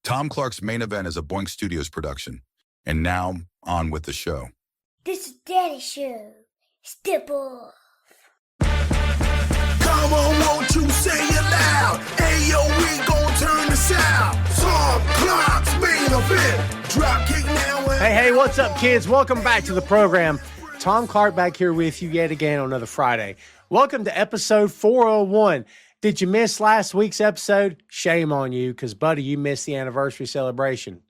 Tom Clark's Main Event is a Boink Studios production. And now, on with the show. This is Daddy's show. Step off. Come on, won't you say it loud? Ayo, we gon' turn this out. Tom Clark's Main Event. Drop kick now. Hey, what's up, kids? Welcome back to the program. Tom Clark back here with you yet again on another Friday. Welcome to episode 401. Did you miss last week's episode? Shame on you, because, buddy, you missed the anniversary celebration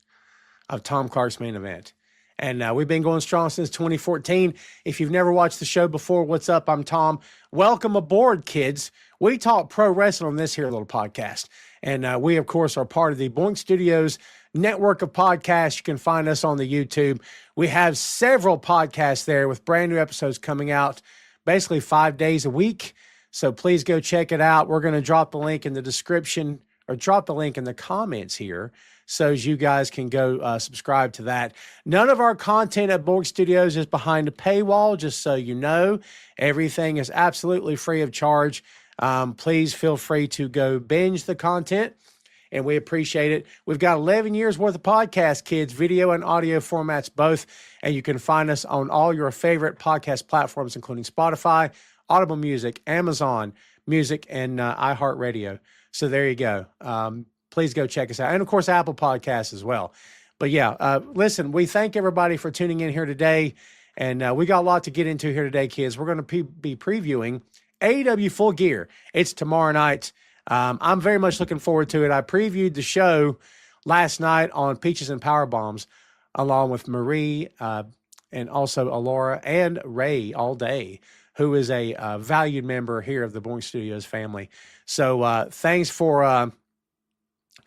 of Tom Clark's Main Event. And we've been going strong since 2014. If you've never watched the show before, what's up? I'm Tom. Welcome aboard, kids. We talk pro wrestling on this here little podcast. And we, of course, are part of the Boink Studios network of podcasts. You can find us on the YouTube. We have several podcasts there with brand new episodes coming out basically 5 days a week. So please go check it out. We're going to drop the link in the description or drop the link in the comments here so as you guys can go subscribe to that. None of our content at Boink Studios is behind a paywall, just so you know. Everything is absolutely free of charge. Please feel free to go binge the content, and we appreciate it. We've got 11 years worth of podcasts, kids, video and audio formats both, and you can find us on all your favorite podcast platforms, including Spotify, Audible Music, Amazon Music, and iHeartRadio. So there you go. Please go check us out. And, of course, Apple Podcasts as well. But, yeah, listen, we thank everybody for tuning in here today. And we got a lot to get into here today, kids. We're going to be previewing AEW Full Gear. It's tomorrow night. I'm very much looking forward to it. I previewed the show last night on Peaches and Power Bombs along with Marie and also Alora and Ray all day, who is a valued member here of the Boink Studios family. So thanks for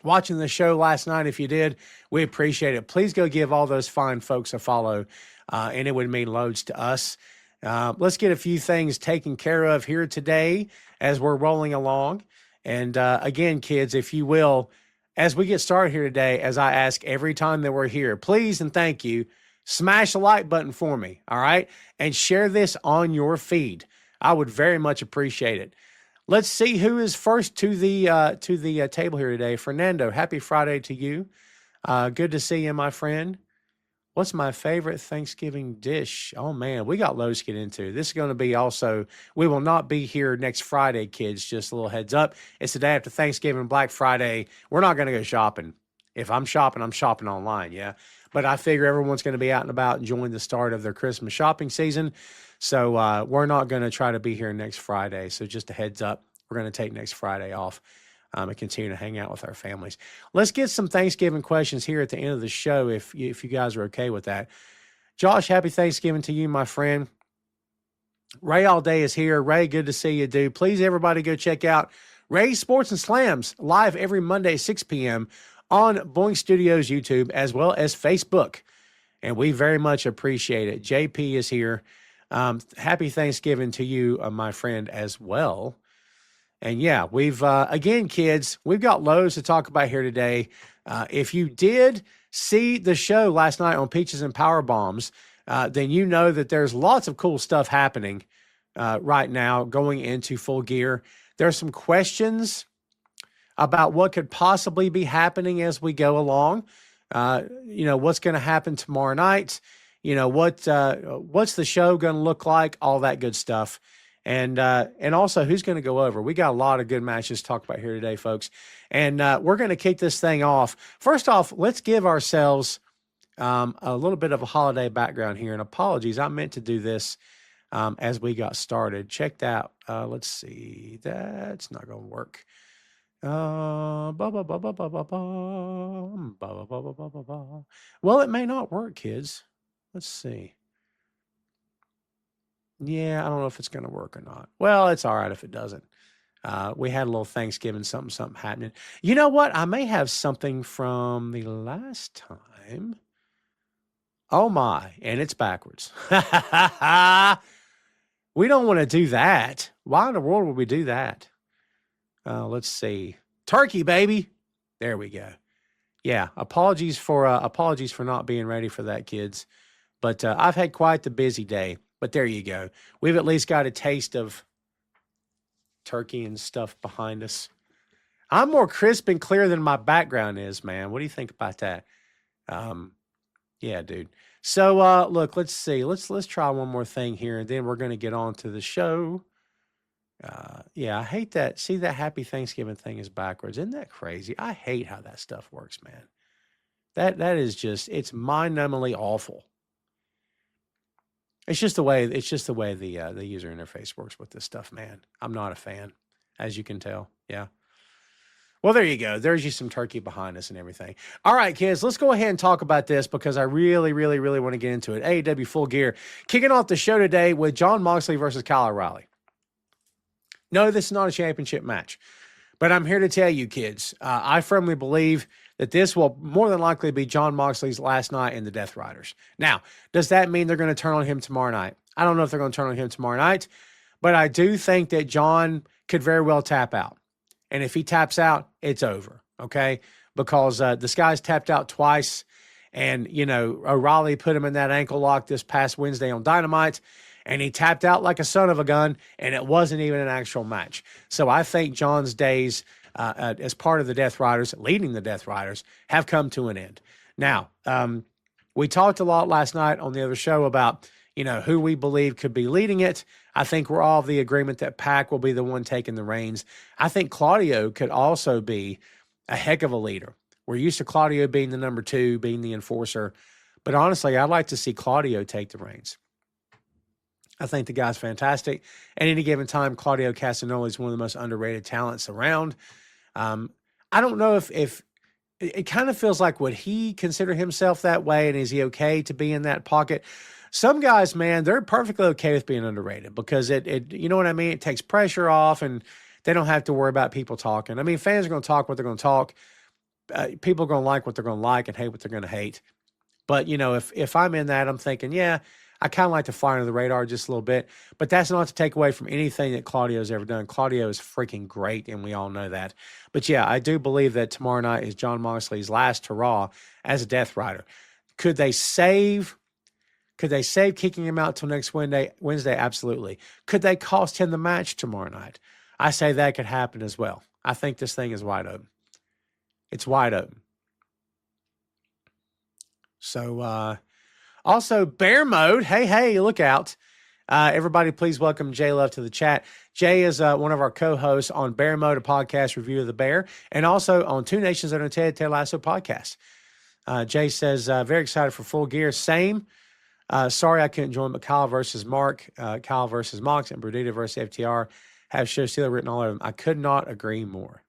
watching the show last night. If you did, we appreciate it. Please go give all those fine folks a follow, and it would mean loads to us. Let's get a few things taken care of here today as we're rolling along. And again, kids, if you will, as we get started here today, as I ask every time that we're here, please and thank you, smash the like button for me, all right? And share this on your feed. I would very much appreciate it. Let's see who is first to the table here today. Fernando, happy Friday to you. Good to see you, my friend. What's my favorite Thanksgiving dish? Oh, man, we got loads to get into. This is going to be also, we will not be here next Friday, kids. Just a little heads up. It's the day after Thanksgiving, Black Friday. We're not going to go shopping. If I'm shopping online, yeah. But I figure everyone's going to be out and about enjoying the start of their Christmas shopping season. So we're not going to try to be here next Friday. So just a heads up, we're going to take next Friday off and continue to hang out with our families. Let's get some Thanksgiving questions here at the end of the show if you guys are okay with that. Josh, happy Thanksgiving to you, my friend. Ray All Day is here. Ray, good to see you, dude. Please, everybody, go check out Ray Sports and Slams live every Monday, 6 p.m. on Boink Studios YouTube as well as Facebook. And we very much appreciate it. JP is here. Happy Thanksgiving to you, my friend, as well. And yeah, we've, again, kids, we've got loads to talk about here today. If you did see the show last night on Peaches and Power Bombs, then you know that there's lots of cool stuff happening right now going into Full Gear. There's some questions about what could possibly be happening as we go along. What's going to happen tomorrow night? What's the show going to look like? All that good stuff. And also who's going to go over. We got a lot of good matches to talk about here today, folks. And we're going to kick this thing off. First off, let's give ourselves a little bit of a holiday background here. And apologies, I meant to do this as we got started. Check that. Let's see. That's not going to work. Well, it may not work, kids. Let's see. Yeah, I don't know if it's going to work or not. Well, it's all right if it doesn't. We had a little Thanksgiving something happening. You know what? I may have something from the last time. Oh, my. And it's backwards. We don't want to do that. Why in the world would we do that? Let's see. Turkey, baby. There we go. Yeah, apologies for not being ready for that, kids. But I've had quite the busy day. But there you go. We've at least got a taste of turkey and stuff behind us. I'm more crisp and clear than my background is, man. What do you think about that? Yeah, dude. So look, let's see. Let's try one more thing here, and then we're gonna get on to the show. Yeah, I hate that. See, that happy Thanksgiving thing is backwards. Isn't that crazy? I hate how that stuff works, man. That is just, it's mind-numbingly awful. It's just the way the user interface works with this stuff, man. I'm not a fan, as you can tell. Yeah. Well, there you go. There's you some turkey behind us and everything. All right, kids, let's go ahead and talk about this because I really, really, really want to get into it. AEW Full Gear kicking off the show today with Jon Moxley versus Kyle O'Reilly. No, this is not a championship match, but I'm here to tell you, kids, I firmly believe that this will more than likely be Jon Moxley's last night in the Death Riders. Now, does that mean they're going to turn on him tomorrow night? I don't know if they're going to turn on him tomorrow night, but I do think that Jon could very well tap out. And if he taps out, it's over, okay? Because this guy's tapped out twice, and, you know, O'Reilly put him in that ankle lock this past Wednesday on Dynamite, and he tapped out like a son of a gun, and it wasn't even an actual match. So I think Jon's days as part of the Death Riders, leading the Death Riders, have come to an end. Now, we talked a lot last night on the other show about, you know, who we believe could be leading it. I think we're all of the agreement that Pac will be the one taking the reins. I think Claudio could also be a heck of a leader. We're used to Claudio being the number 2, being the enforcer. But honestly, I'd like to see Claudio take the reins. I think the guy's fantastic. At any given time, Claudio Castagnoli is one of the most underrated talents around. I don't know if it kind of feels like, would he consider himself that way, and is he okay to be in that pocket? Some guys, man, they're perfectly okay with being underrated because it you know what I mean? It takes pressure off, and they don't have to worry about people talking. I mean, fans are going to talk what they're going to talk. People are going to like what they're going to like and hate what they're going to hate. But, you know, if I'm in that, I'm thinking, yeah, I kind of like to fly under the radar just a little bit, but that's not to take away from anything that Claudio's ever done. Claudio is freaking great, and we all know that. But yeah, I do believe that tomorrow night is Jon Moxley's last hurrah as a Death Rider. Could they save kicking him out till next Wednesday? Absolutely. Could they cost him the match tomorrow night? I say that could happen as well. I think this thing is wide open. It's wide open. So, also, Bear Mode. Hey, look out. Everybody, please welcome Jay Love to the chat. Jay is one of our co-hosts on Bear Mode, a podcast review of the Bear, and also on Two Nations Under Ted Lasso podcast. Jay says, very excited for Full Gear. Same. Sorry I couldn't join, but Kyle versus Mark, Kyle versus Mox, and Berdita versus FTR have show stealer written all over them. I could not agree more.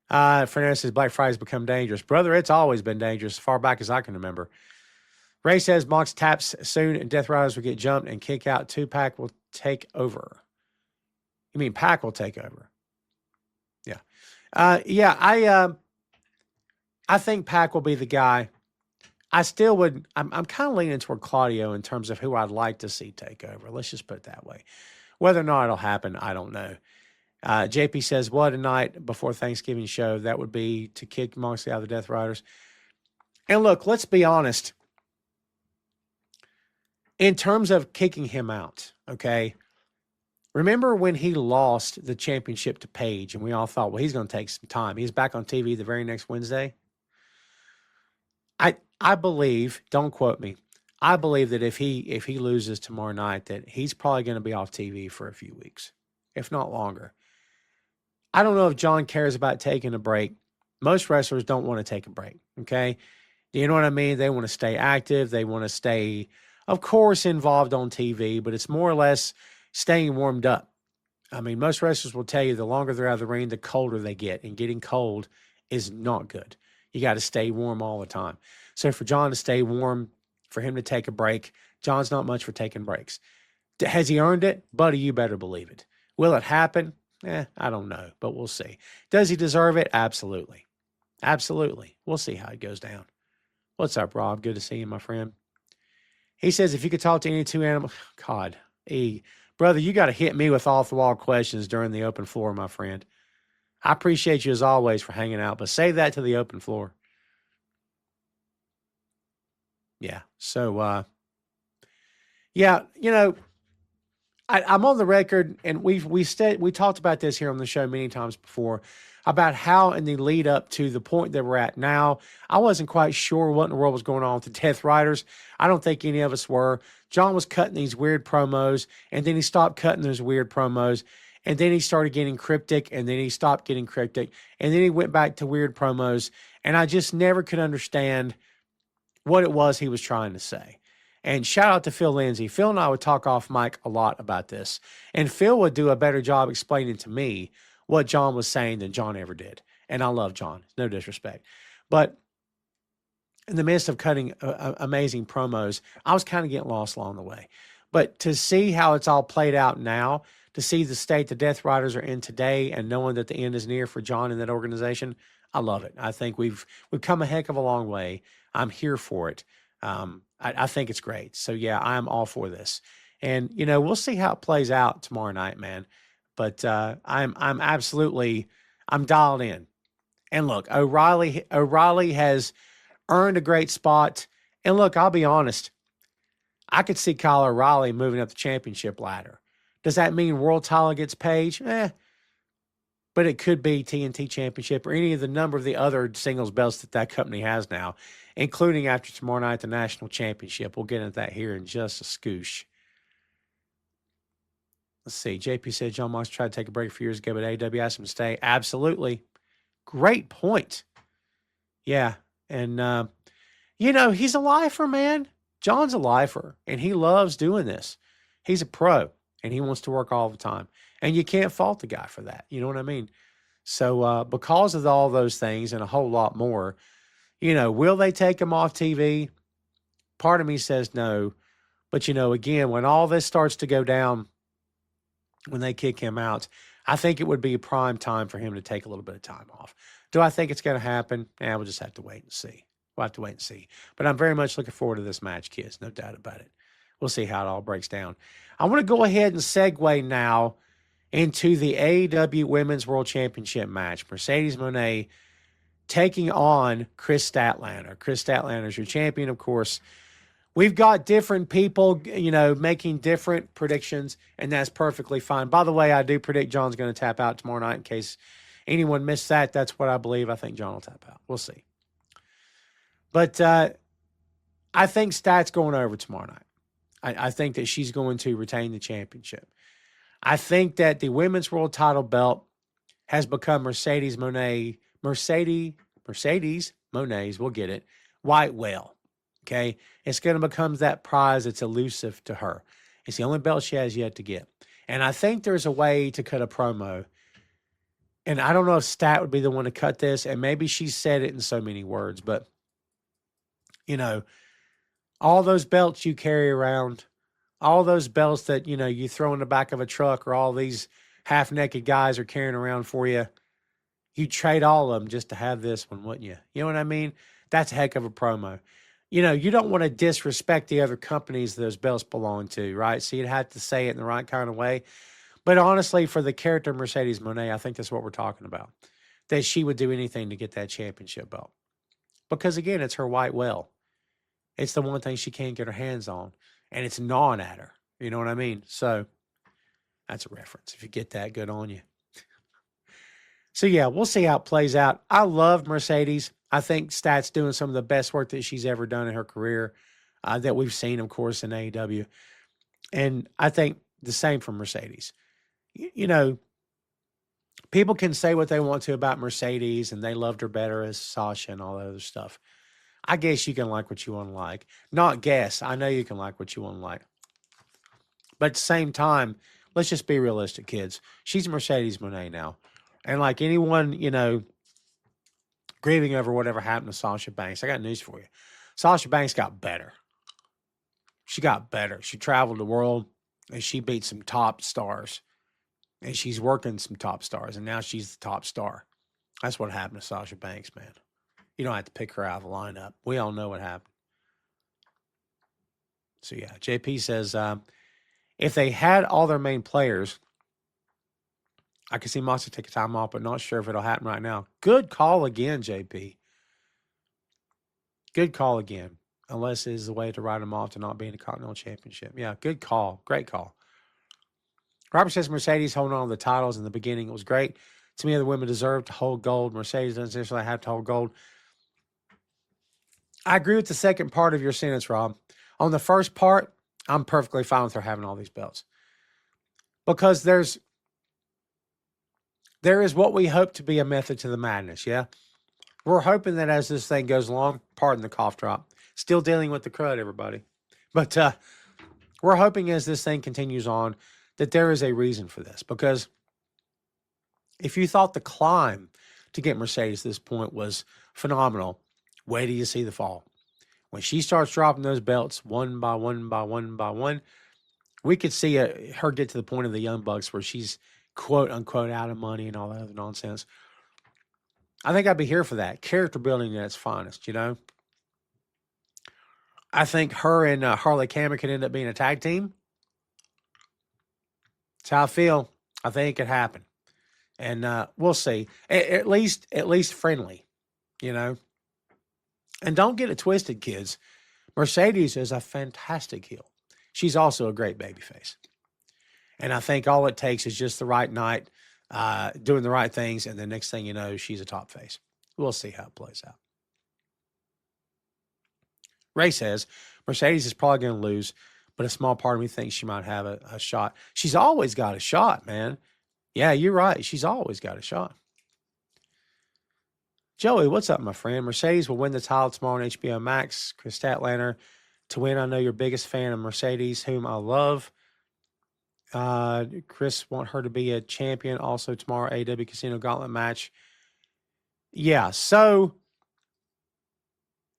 Fernandez says, Black Friday's become dangerous. Brother, it's always been dangerous as far back as I can remember. Ray says Mox taps soon and Death Riders will get jumped and kick out. 2-Pac will take over. You mean Pac will take over? Yeah. I think Pac will be the guy. I still would. I'm kind of leaning toward Claudio in terms of who I'd like to see take over. Let's just put it that way. Whether or not it'll happen, I don't know. JP says, what a night before Thanksgiving show. That would be to kick Moxley out of the Death Riders. And look, let's be honest. In terms of kicking him out, okay, remember when he lost the championship to Paige and we all thought, well, he's going to take some time. He's back on TV the very next Wednesday. I believe, don't quote me, I believe that if he loses tomorrow night, that he's probably going to be off TV for a few weeks, if not longer. I don't know if Jon cares about taking a break. Most wrestlers don't want to take a break, okay? You know what I mean? They want to stay active. They want to stay, of course, involved on TV, but it's more or less staying warmed up. I mean, most wrestlers will tell you the longer they're out of the ring, the colder they get, and getting cold is not good. You got to stay warm all the time. So for Jon to stay warm, for him to take a break, Jon's not much for taking breaks. Has he earned it? Buddy, you better believe it. Will it happen? I don't know, but we'll see. Does he deserve it? Absolutely. Absolutely. We'll see how it goes down. What's up, Rob? Good to see you, my friend. He says, if you could talk to any two animals, God, brother, you got to hit me with off-the-wall questions during the open floor, my friend. I appreciate you as always for hanging out, but save that to the open floor. Yeah. So, yeah, you know, I'm on the record, and we talked about this here on the show many times before about how in the lead up to the point that we're at now, I wasn't quite sure what in the world was going on with the Death Riders. I don't think any of us were. John was cutting these weird promos, and then he stopped cutting those weird promos, and then he started getting cryptic, and then he stopped getting cryptic, and then he went back to weird promos, and I just never could understand what it was he was trying to say. And shout out to Phil Lindsay. Phil and I would talk off mic a lot about this. And Phil would do a better job explaining to me what John was saying than John ever did. And I love John. No disrespect. But in the midst of cutting amazing promos, I was kind of getting lost along the way. But to see how it's all played out now, to see the state the Death Riders are in today and knowing that the end is near for John and that organization, I love it. I think we've come a heck of a long way. I'm here for it. I think it's great. So yeah, I'm all for this. And we'll see how it plays out tomorrow night, man. But I'm dialed in. And look, O'Reilly has earned a great spot. And look, I'll be honest. I could see Kyle O'Reilly moving up the championship ladder. Does that mean world title gets Paige? But it could be TNT Championship or any of the number of the other singles belts that company has now, including after tomorrow night, the National Championship. We'll get into that here in just a scoosh. Let's see. JP said John Mox tried to take a break a few years ago, but AEW asked him to stay. Absolutely. Great point. Yeah. And, he's a lifer, man. John's a lifer, and he loves doing this. He's a pro, and he wants to work all the time. And you can't fault the guy for that. You know what I mean? So because of all those things and a whole lot more, will they take him off TV? Part of me says no. But, again, when all this starts to go down, when they kick him out, I think it would be a prime time for him to take a little bit of time off. Do I think it's going to happen? We'll just have to wait and see. We'll have to wait and see. But I'm very much looking forward to this match, kids. No doubt about it. We'll see how it all breaks down. I want to go ahead and segue now into the AEW Women's World Championship match. Mercedes Mone taking on Kris Statlander. Kris Statlander is your champion, of course. We've got different people, making different predictions, and that's perfectly fine. By the way, I do predict John's going to tap out tomorrow night in case anyone missed that. That's what I believe. I think John will tap out. We'll see. But I think Stat's going over tomorrow night. I think that she's going to retain the championship. I think that the women's world title belt has become Mercedes Mone's, we'll get it, white whale. Okay? It's going to become that prize that's elusive to her. It's the only belt she has yet to get. And I think there's a way to cut a promo. And I don't know if Stat would be the one to cut this, and maybe she said it in so many words, but, all those belts you carry around, all those belts that, you throw in the back of a truck or all these half-naked guys are carrying around for you, you trade all of them just to have this one, wouldn't you? You know what I mean? That's a heck of a promo. You don't want to disrespect the other companies those belts belong to, right? So you'd have to say it in the right kind of way. But honestly, for the character Mercedes Mone, I think that's what we're talking about, that she would do anything to get that championship belt. Because, again, it's her white whale. It's the one thing she can't get her hands on. And it's gnawing at her. You know what I mean? So that's a reference. If you get that, good on you. So, yeah, we'll see how it plays out. I love Mercedes. I think Stat's doing some of the best work that she's ever done in her career that we've seen, of course, in AEW. And I think the same for Mercedes. People can say what they want to about Mercedes, and they loved her better as Sasha and all that other stuff. I guess you can like what you want to like. Not guess. I know you can like what you want to like. But at the same time, let's just be realistic, kids. She's Mercedes Mone now. And like anyone, grieving over whatever happened to Sasha Banks, I got news for you. Sasha Banks got better. She got better. She traveled the world, and she beat some top stars. And she's working some top stars, and now she's the top star. That's what happened to Sasha Banks, man. You don't have to pick her out of the lineup. We all know what happened. So, yeah, JP says, if they had all their main players, I could see Moxley take a time off, but not sure if it'll happen right now. Good call again, JP. Good call again. Unless it is the way to write him off to not being a Continental Championship. Yeah, good call. Great call. Robert says Mercedes holding on to the titles in the beginning. It was great. To me, the women deserve to hold gold. Mercedes doesn't necessarily have to hold gold. I agree with the second part of your sentence, Rob. On the first part, I'm perfectly fine with her having all these belts. Because there is what we hope to be a method to the madness, yeah? We're hoping that as this thing goes along, pardon the cough drop, still dealing with the crud, everybody. But we're hoping as this thing continues on that there is a reason for this. Because if you thought the climb to get Mercedes to this point was phenomenal, wait till you see the fall. When she starts dropping those belts one by one by one by one, we could see her get to the point of the Young Bucks where she's quote unquote out of money and all that other nonsense. I think I'd be here for that. Character building at its finest, you know? I think her and Harley Cameron could end up being a tag team. That's how I feel. I think it could happen. And we'll see. At least friendly, you know? And don't get it twisted, kids. Mercedes is a fantastic heel. She's also a great babyface. And I think all it takes is just the right night, doing the right things, and the next thing you know, she's a top face. We'll see how it plays out. Ray says, Mercedes is probably going to lose, but a small part of me thinks she might have a shot. She's always got a shot, man. Yeah, you're right. She's always got a shot. Joey, what's up, my friend? Mercedes will win the title tomorrow on HBO Max. Kris Statlander to win. I know you're biggest fan of Mercedes, whom I love. Kris want her to be a champion also tomorrow, AEW Casino Gauntlet match. Yeah, so,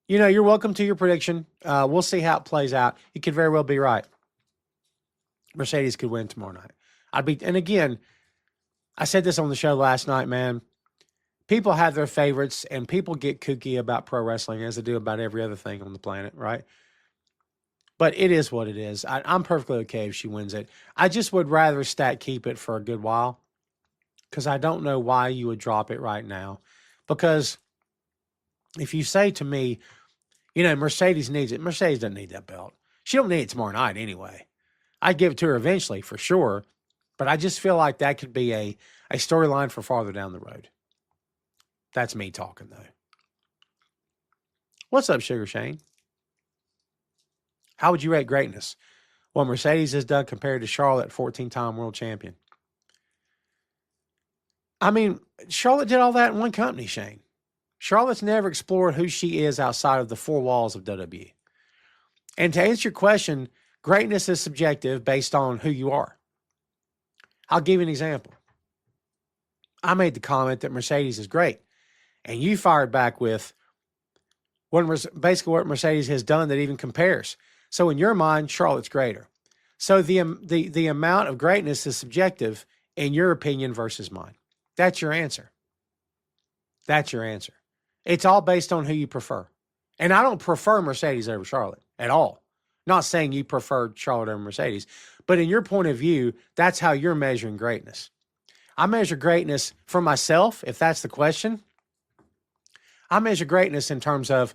you know, you're welcome to your prediction. We'll see how it plays out. You could very well be right. Mercedes could win tomorrow night. And again, I said this on the show last night, man. People have their favorites, and people get kooky about pro wrestling as they do about every other thing on the planet, right? But it is what it is. I'm perfectly okay if she wins it. I just would rather Stat keep it for a good while because I don't know why you would drop it right now. Because if you say to me, you know, Mercedes needs it, Mercedes doesn't need that belt. She don't need it tomorrow night anyway. I'd give it to her eventually for sure, but I just feel like that could be a storyline for farther down the road. That's me talking, though. What's up, Sugar Shane? How would you rate greatness? What Mercedes has done compared to Charlotte, 14-time world champion. I mean, Charlotte did all that in one company, Shane. Charlotte's never explored who she is outside of the four walls of WWE. And to answer your question, greatness is subjective based on who you are. I'll give you an example. I made the comment that Mercedes is great. And you fired back with basically what Mercedes has done that even compares. So in your mind, Charlotte's greater. So the amount of greatness is subjective in your opinion versus mine. That's your answer. That's your answer. It's all based on who you prefer. And I don't prefer Mercedes over Charlotte at all. Not saying you prefer Charlotte over Mercedes, but in your point of view, that's how you're measuring greatness. I measure greatness for myself, if that's the question. I measure greatness in terms of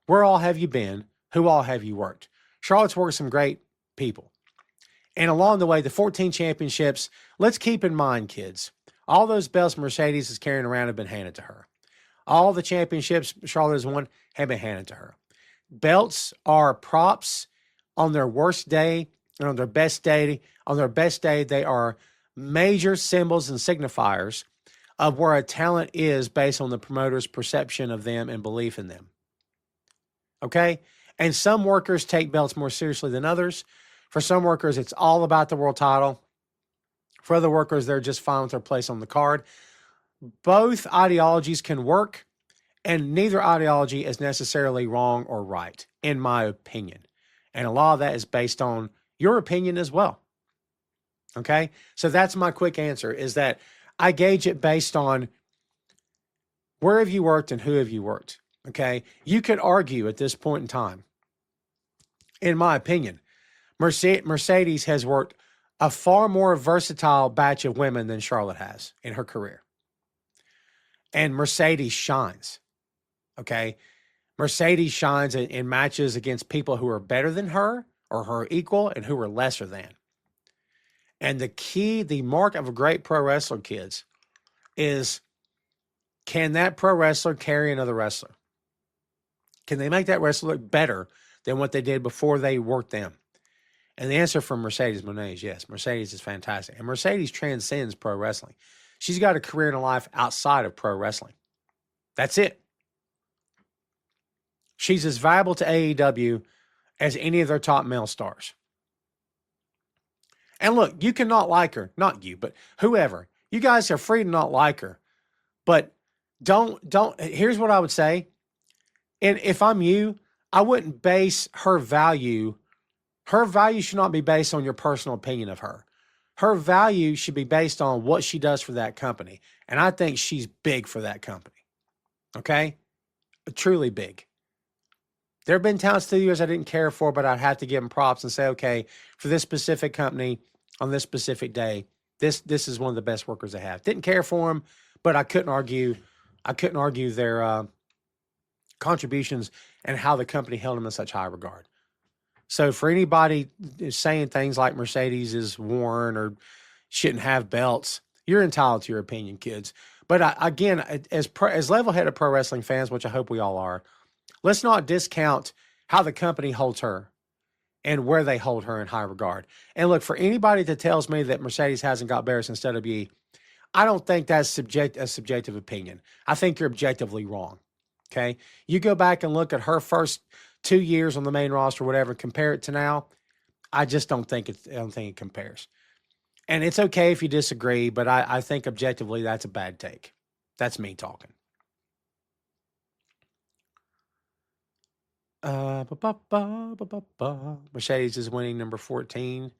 where all have you been, who all have you worked. Charlotte's worked with some great people. And along the way, the 14 championships, let's keep in mind, kids, all those belts Mercedes is carrying around have been handed to her. All the championships Charlotte has won have been handed to her. Belts are props on their worst day and on their best day. On their best day, they are major symbols and signifiers of where a talent is based on the promoter's perception of them and belief in them. Okay? And some workers take belts more seriously than others. For some workers, it's all about the world title. For other workers, they're just fine with their place on the card. Both ideologies can work, and neither ideology is necessarily wrong or right, in my opinion. And a lot of that is based on your opinion as well. Okay? So that's my quick answer, is that I gauge it based on where have you worked and who have you worked. Okay? You could argue at this point in time, in my opinion, Mercedes has worked a far more versatile batch of women than Charlotte has in her career. And Mercedes shines. Okay? Mercedes shines in matches against people who are better than her or her equal and who are lesser than. And the mark of a great pro wrestler, kids, is can that pro wrestler carry another wrestler? Can they make that wrestler look better than what they did before they worked them? And the answer from Mercedes Mone is yes. Mercedes is fantastic. And Mercedes transcends pro wrestling. She's got a career and a life outside of pro wrestling. That's it. She's as valuable to AEW as any of their top male stars. And look, you cannot like her. Not you, but whoever. You guys are free to not like her. But don't, here's what I would say. And if I'm you, I wouldn't base her value should not be based on your personal opinion of her. Her value should be based on what she does for that company. And I think she's big for that company. Okay? Truly big. There have been talent studios I didn't care for, but I'd have to give them props and say, okay, for this specific company on this specific day, this is one of the best workers I have. Didn't care for them, but I couldn't argue their contributions and how the company held them in such high regard. So for anybody saying things like Mercedes is worn or shouldn't have belts, you're entitled to your opinion, kids. But again, as level-headed pro wrestling fans, which I hope we all are, let's not discount how the company holds her and where they hold her in high regard. And look, for anybody that tells me that Mercedes hasn't got better since WWE, I don't think that's a subjective opinion. I think you're objectively wrong. Okay? You go back and look at her first 2 years on the main roster or whatever, compare it to now, I just don't think it compares. And it's okay if you disagree, but I think objectively that's a bad take. That's me talking. Mercedes is winning number 14.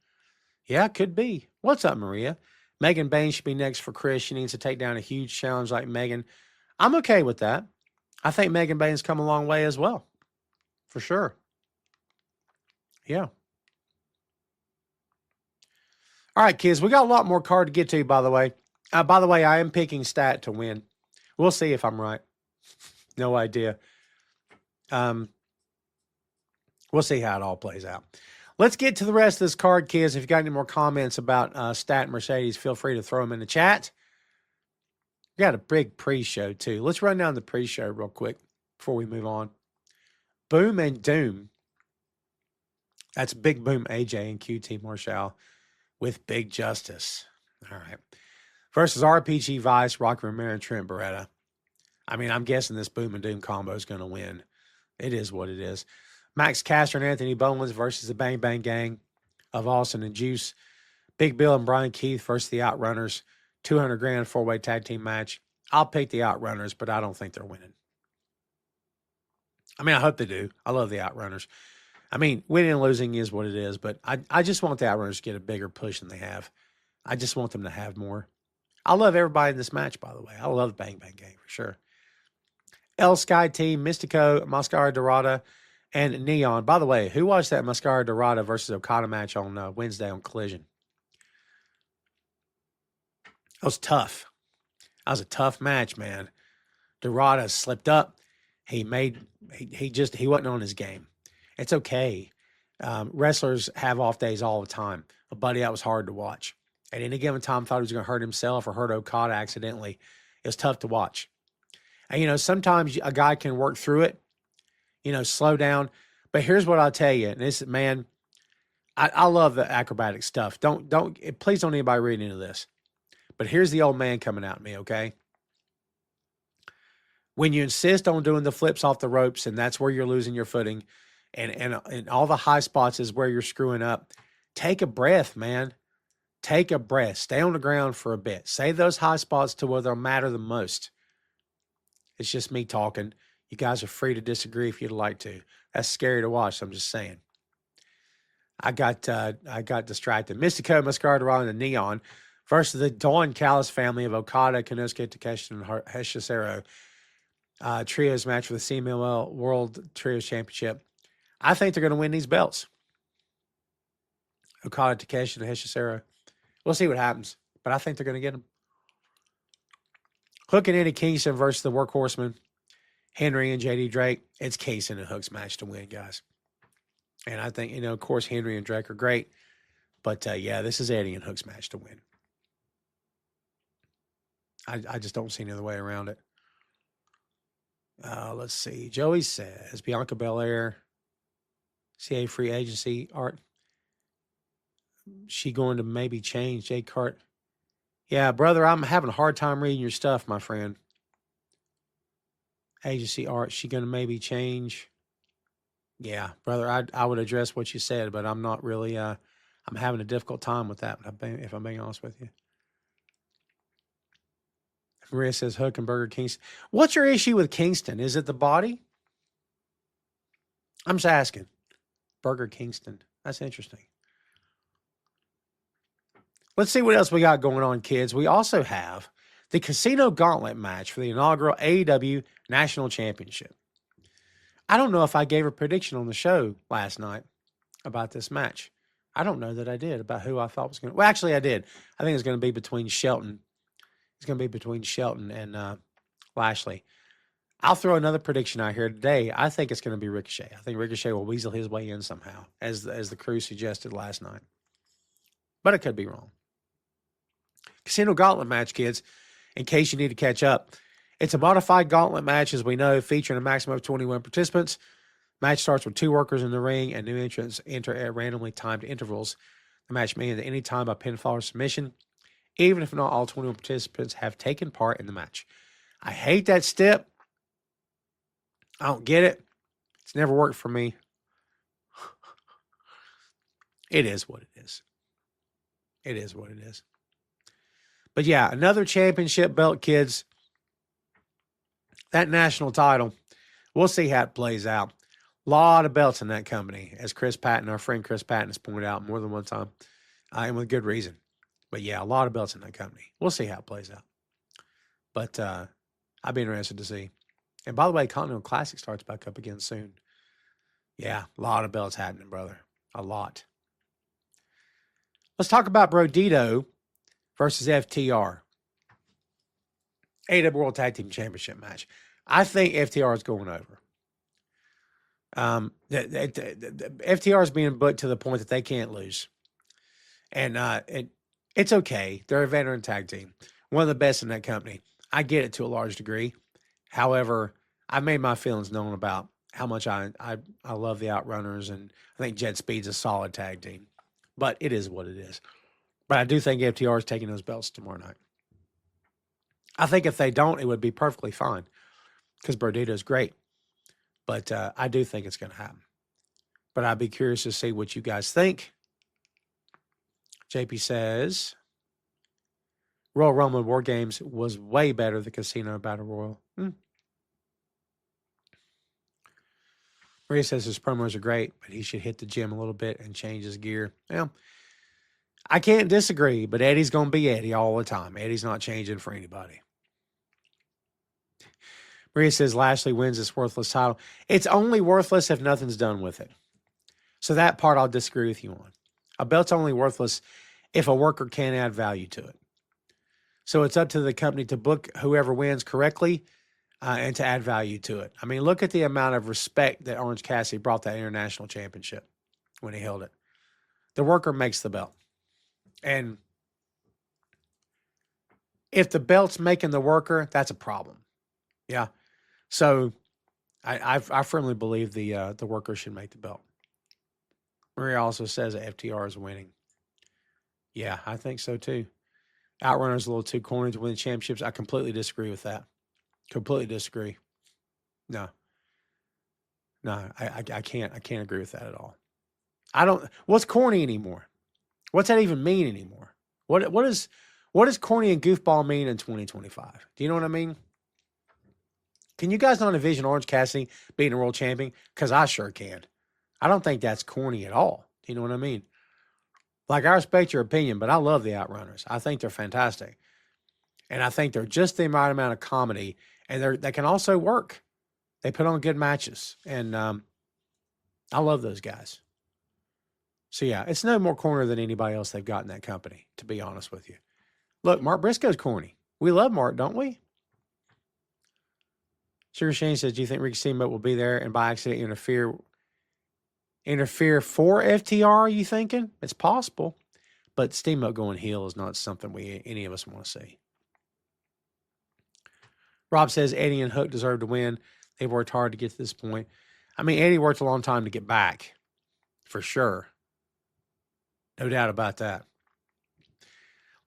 Yeah, could be. What's up, Maria? Megan Bain should be next for Kris. She needs to take down a huge challenge like Megan. I'm okay with that. I think Megan Bain's come a long way as well. For sure. Yeah. All right, kids, we got a lot more card to get to, by the way. I am picking Stat to win. We'll see if I'm right. No idea. We'll see how it all plays out. Let's get to the rest of this card, kids. If you got any more comments about Stat and Mercedes, feel free to throw them in the chat. We got a big pre-show, too. Let's run down the pre-show real quick before we move on. Boom and Doom. That's Big Boom AJ and QT Marshall with Big Justice. All right. Versus RPG Vice, Rocky Romero, and Trent Beretta. I mean, I'm guessing this Boom and Doom combo is going to win. It is what it is. Max Caster and Anthony Bowens versus the Bang Bang Gang of Austin and Juice. Big Bill and Brian Keith versus the Outrunners. $200,000 four-way tag team match. I'll pick the Outrunners, but I don't think they're winning. I mean, I hope they do. I love the Outrunners. I mean, winning and losing is what it is, but I just want the Outrunners to get a bigger push than they have. I just want them to have more. I love everybody in this match, by the way. I love Bang Bang Gang for sure. El Sky Team, Mystico, Mascara Dorada, and Neon. By the way, who watched that Mascara Dorada versus Okada match on Wednesday on Collision? That was tough. That was a tough match, man. Dorada slipped up. He wasn't on his game. It's okay. Wrestlers have off days all the time. A buddy, that was hard to watch. At any given time, thought he was going to hurt himself or hurt Okada accidentally. It was tough to watch. And, sometimes a guy can work through it, slow down. But here's what I'll tell you. And this, man, I love the acrobatic stuff. Please don't anybody read into this. But here's the old man coming out at me, okay? When you insist on doing the flips off the ropes and that's where you're losing your footing and all the high spots is where you're screwing up, take a breath, man. Take a breath. Stay on the ground for a bit. Save those high spots to where they'll matter the most. It's just me talking. You guys are free to disagree if you'd like to. That's scary to watch, so I'm just saying. I got distracted. Mystico, Mascara Dorada, and Neon versus the Dawn Callis family of Okada, Konosuke Takeshita, and Hechicero. Trios match for the CMLL World Trios Championship. I think they're going to win these belts. Okada, Takeshita, and Hechicero. We'll see what happens, but I think they're going to get them. Hook and Eddie Kingston versus the Workhorsemen, Henry and JD Drake. It's Kingston and Hook's match to win, guys. And I think, of course, Henry and Drake are great, But, yeah, this is Eddie and Hook's match to win. I just don't see any other way around it. Let's see. Joey says, Bianca Belair, CA free agency, Art. She going to maybe change Jake Hart? Yeah, brother, I'm having a hard time reading your stuff, my friend. Agency Art, she going to maybe change? Yeah, brother, I would address what you said, but I'm not really, I'm having a difficult time with that, if I'm being honest with you. Maria says Hook and Burger Kingston. What's your issue with Kingston? Is it the body? I'm just asking. Burger Kingston. That's interesting. Let's see what else we got going on, kids. We also have the Casino Gauntlet match for the inaugural AEW National Championship. I don't know if I gave a prediction on the show last night about this match. I don't know that I did about who I thought was going to. Well, actually, I did. I think it's going to be between Shelton. It's going to be between Shelton and Lashley. I'll throw another prediction out here today. I think it's going to be Ricochet. I think Ricochet will weasel his way in somehow, as the crew suggested last night. But it could be wrong. Casino Gauntlet match, kids, in case you need to catch up. It's a modified gauntlet match, as we know, featuring a maximum of 21 participants. Match starts with 2 workers in the ring, and new entrants enter at randomly timed intervals. The match may end at any time by pinfall or submission, even if not all 21 participants have taken part in the match. I hate that step. I don't get it. It's never worked for me. It is what it is. It is what it is. But yeah, another championship belt, kids. That national title, we'll see how it plays out. A lot of belts in that company, as Chris Patton, our friend Chris Patton, has pointed out more than one time, and with good reason. But yeah, a lot of belts in that company. We'll see how it plays out. But I'd be interested to see. And by the way, Continental Classic starts back up again soon. Yeah, a lot of belts happening, brother. A lot. Let's talk about Brodito versus FTR. AEW World Tag Team Championship match. I think FTR is going over. FTR is being booked to the point that they can't lose. And it's okay. They're a veteran tag team. One of the best in that company. I get it to a large degree. However, I made my feelings known about how much I love the Outrunners, and I think Jet Speed's a solid tag team. But it is what it is. But I do think FTR is taking those belts tomorrow night. I think if they don't, it would be perfectly fine because Brodito's great. But I do think it's going to happen. But I'd be curious to see what you guys think. JP says, Royal Rumble War Games was way better than Casino Battle Royal. Maria says his promos are great, but he should hit the gym a little bit and change his gear. Well, I can't disagree, but Eddie's going to be Eddie all the time. Eddie's not changing for anybody. Maria says Lashley wins this worthless title. It's only worthless if nothing's done with it. So that part I'll disagree with you on. A belt's only worthless if a worker can't add value to it. So it's up to the company to book whoever wins correctly and to add value to it. I mean, look at the amount of respect that Orange Cassidy brought that international championship when he held it. The worker makes the belt. And if the belt's making the worker, that's a problem. Yeah. So I firmly believe the worker should make the belt. Maria also says that FTR is winning. Yeah, I think so too. Outrunner's a little too corny to win the championships. I completely disagree with that. Completely disagree. No, I can't agree with that at all. What's corny anymore? What's that even mean anymore? What does corny and goofball mean in 2025? Do you know what I mean? Can you guys not envision Orange Cassidy being a world champion? Because I sure can. I don't think that's corny at all. Do you know what I mean? Like, I respect your opinion, but I love the Outrunners. I think they're fantastic. And I think they're just the right amount of comedy, and they can also work. They put on good matches, and I love those guys. So, yeah, it's no more corny than anybody else they've got in that company, to be honest with you. Look, Mark Briscoe's corny. We love Mark, don't we? Sugar Shane says, do you think Ricky Steamboat will be there and by accident interfere for FTR, are you thinking? It's possible. But Steamboat going heel is not something any of us want to see. Rob says Eddie and Hook deserve to win. They've worked hard to get to this point. I mean, Eddie worked a long time to get back, for sure. No doubt about that.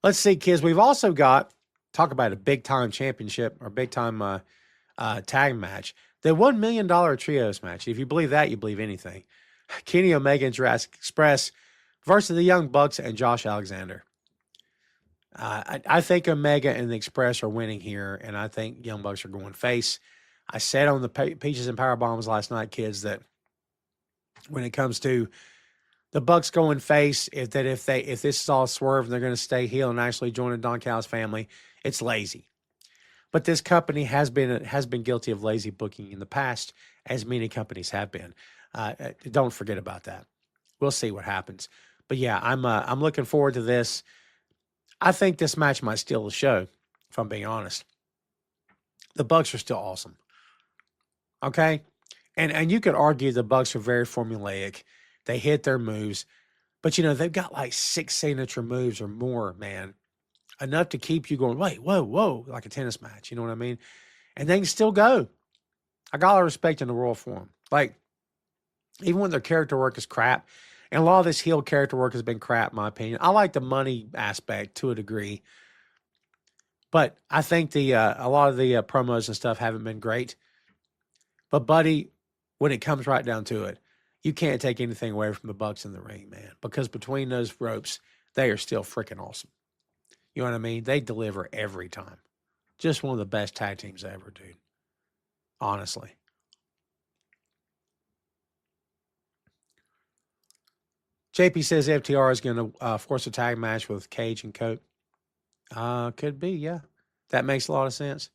Let's see, kids. We've also got, talk about a big-time championship or big-time tag match. The $1 million trios match. If you believe that, you believe anything. Kenny Omega and Jurassic Express versus the Young Bucks and Josh Alexander. I think Omega and the Express are winning here, and I think Young Bucks are going face. I said on the Peaches and Power Bombs last night, kids, that when it comes to the Bucks going face, if this is all swerve and they're going to stay heel and actually join the Don Callis family, it's lazy. But this company has been guilty of lazy booking in the past, as many companies have been. Don't forget about that. We'll see what happens. But yeah, I'm looking forward to this. I think this match might steal the show, if I'm being honest. The Bucks are still awesome. Okay? And you could argue the Bucks are very formulaic. They hit their moves. But, they've got like 6 signature moves or more, man. Enough to keep you going, wait, whoa, like a tennis match. You know what I mean? And they can still go. I got a lot of respect in the world for them. Like, even when their character work is crap, and a lot of this heel character work has been crap, in my opinion. I like the money aspect to a degree. But I think a lot of the promos and stuff haven't been great. But, buddy, when it comes right down to it, you can't take anything away from the Bucks in the ring, man. Because between those ropes, they are still freaking awesome. You know what I mean? They deliver every time. Just one of the best tag teams ever, dude. Honestly. JP says FTR is going to force a tag match with Cage and Cope. Could be, yeah. That makes a lot of sense.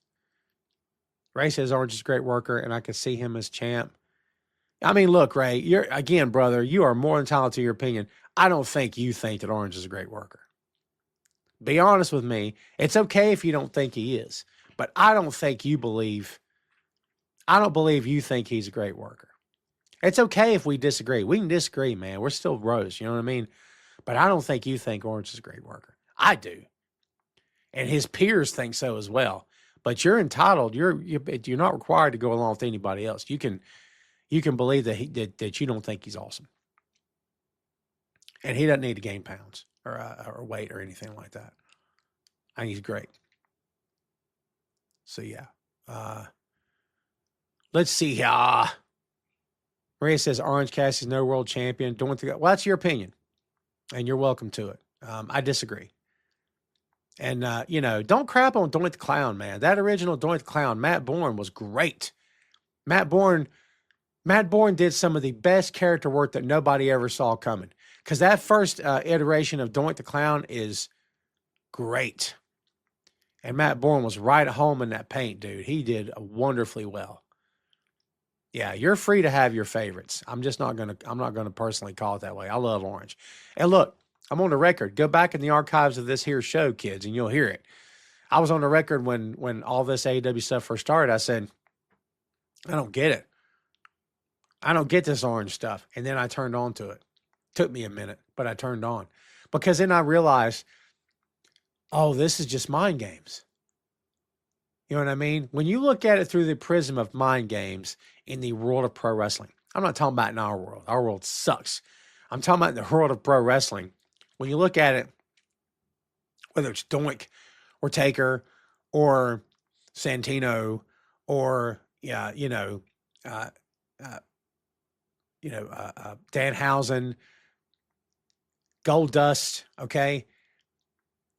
Ray says Orange is a great worker, and I could see him as champ. I mean, look, Ray, brother, you are more entitled to your opinion. I don't think you think that Orange is a great worker. Be honest with me. It's okay if you don't think he is, but I don't believe you think he's a great worker. It's okay if we disagree. We can disagree, man. We're still bros, you know what I mean? But I don't think you think Orange is a great worker. I do. And his peers think so as well. But you're entitled. You're not required to go along with anybody else. You can believe that you don't think he's awesome. And he doesn't need to gain pounds or weight or anything like that. I think he's great. So, yeah. Let's see. Maria says Orange Cassidy's no world champion. Well, that's your opinion. And you're welcome to it. I disagree. And, don't crap on Doink the Clown, man. That original Doink the Clown, Matt Bourne, was great. Matt Bourne did some of the best character work that nobody ever saw coming. Because that first iteration of Doink the Clown is great. And Matt Bourne was right at home in that paint, dude. He did wonderfully well. Yeah, you're free to have your favorites. I'm not gonna personally call it that way. I love Orange. And look, I'm on the record. Go back in the archives of this here show, kids, and you'll hear it. I was on the record when all this AEW stuff first started. I said, I don't get it. I don't get this Orange stuff. And then I turned on to it. Took me a minute, but I turned on. Because then I realized, oh, this is just mind games. You know what I mean? When you look at it through the prism of mind games in the world of pro wrestling, I'm not talking about in our world. Our world sucks. I'm talking about in the world of pro wrestling. When you look at it, whether it's Doink or Taker or Santino or, Danhausen, Goldust, okay?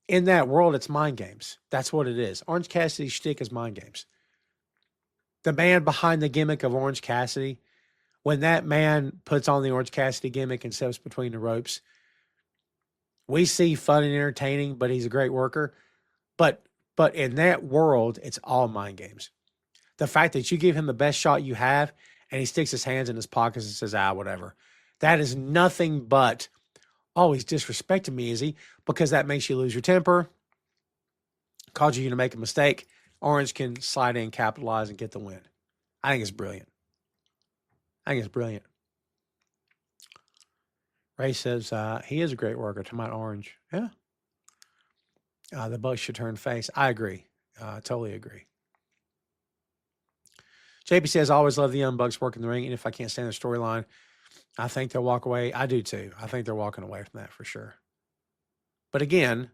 In that world, it's mind games. That's what it is. Orange Cassidy's shtick is mind games. The man behind the gimmick of Orange Cassidy, when that man puts on the Orange Cassidy gimmick and steps between the ropes, we see fun and entertaining, but he's a great worker. But in that world, it's all mind games. The fact that you give him the best shot you have, and he sticks his hands in his pockets and says, whatever. That is nothing but, he's disrespecting me, is he? Because that makes you lose your temper, causes you to make a mistake. Orange can slide in, capitalize, and get the win. I think it's brilliant. Ray says he is a great worker. Tomato Orange. Yeah. The Bucks should turn face. I agree. Totally agree. JP says, I always love the Young Bucks working the ring, and if I can't stand the storyline, I think they'll walk away. I do too. I think they're walking away from that for sure. But again,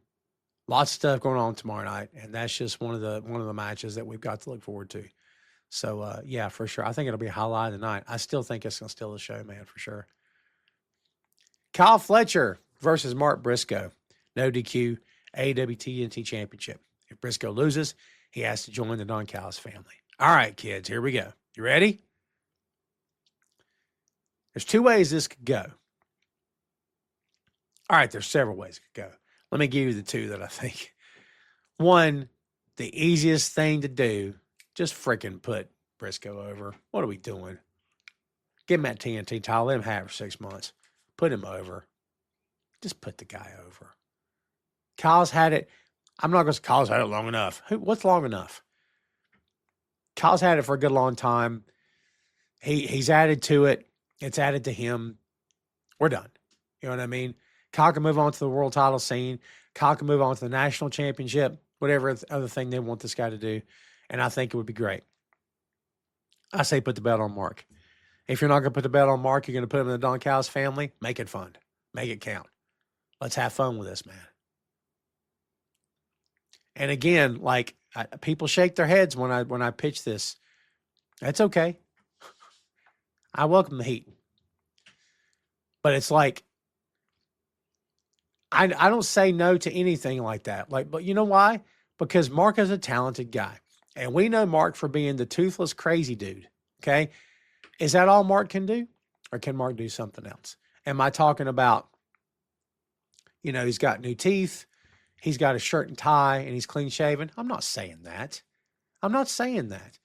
lots of stuff going on tomorrow night, and that's just one of the matches that we've got to look forward to. So yeah, for sure. I think it'll be a highlight of the night. I still think it's gonna steal the show, man, for sure. Kyle Fletcher versus Mark Briscoe. No DQ, AEW TNT Championship. If Briscoe loses, he has to join the Don Callis family. All right, kids, here we go. You ready? There's two ways this could go. All right, there's several ways it could go. Let me give you the two that I think. One, the easiest thing to do, just freaking put Briscoe over. What are we doing? Give him that TNT title. Let him have it for 6 months. Put him over. Just put the guy over. Kyle's had it. I'm not going to say Kyle's had it long enough. What's long enough? Kyle's had it for a good long time. He's added to it. It's added to him. We're done. You know what I mean? Kyle can move on to the world title scene. Kyle can move on to the national championship, whatever other thing they want this guy to do. And I think it would be great. I say put the belt on Mark. If you're not going to put the belt on Mark, you're going to put him in the Don Callis family. Make it fun. Make it count. Let's have fun with this, man. And again, like people shake their heads when I pitch this. That's okay. I welcome the heat. But it's like I don't say no to anything like that. But you know why? Because Mark is a talented guy. And we know Mark for being the toothless, crazy dude. Okay? Is that all Mark can do? Or can Mark do something else? Am I talking about, he's got new teeth, he's got a shirt and tie, and he's clean shaven? I'm not saying that. I'm not saying that.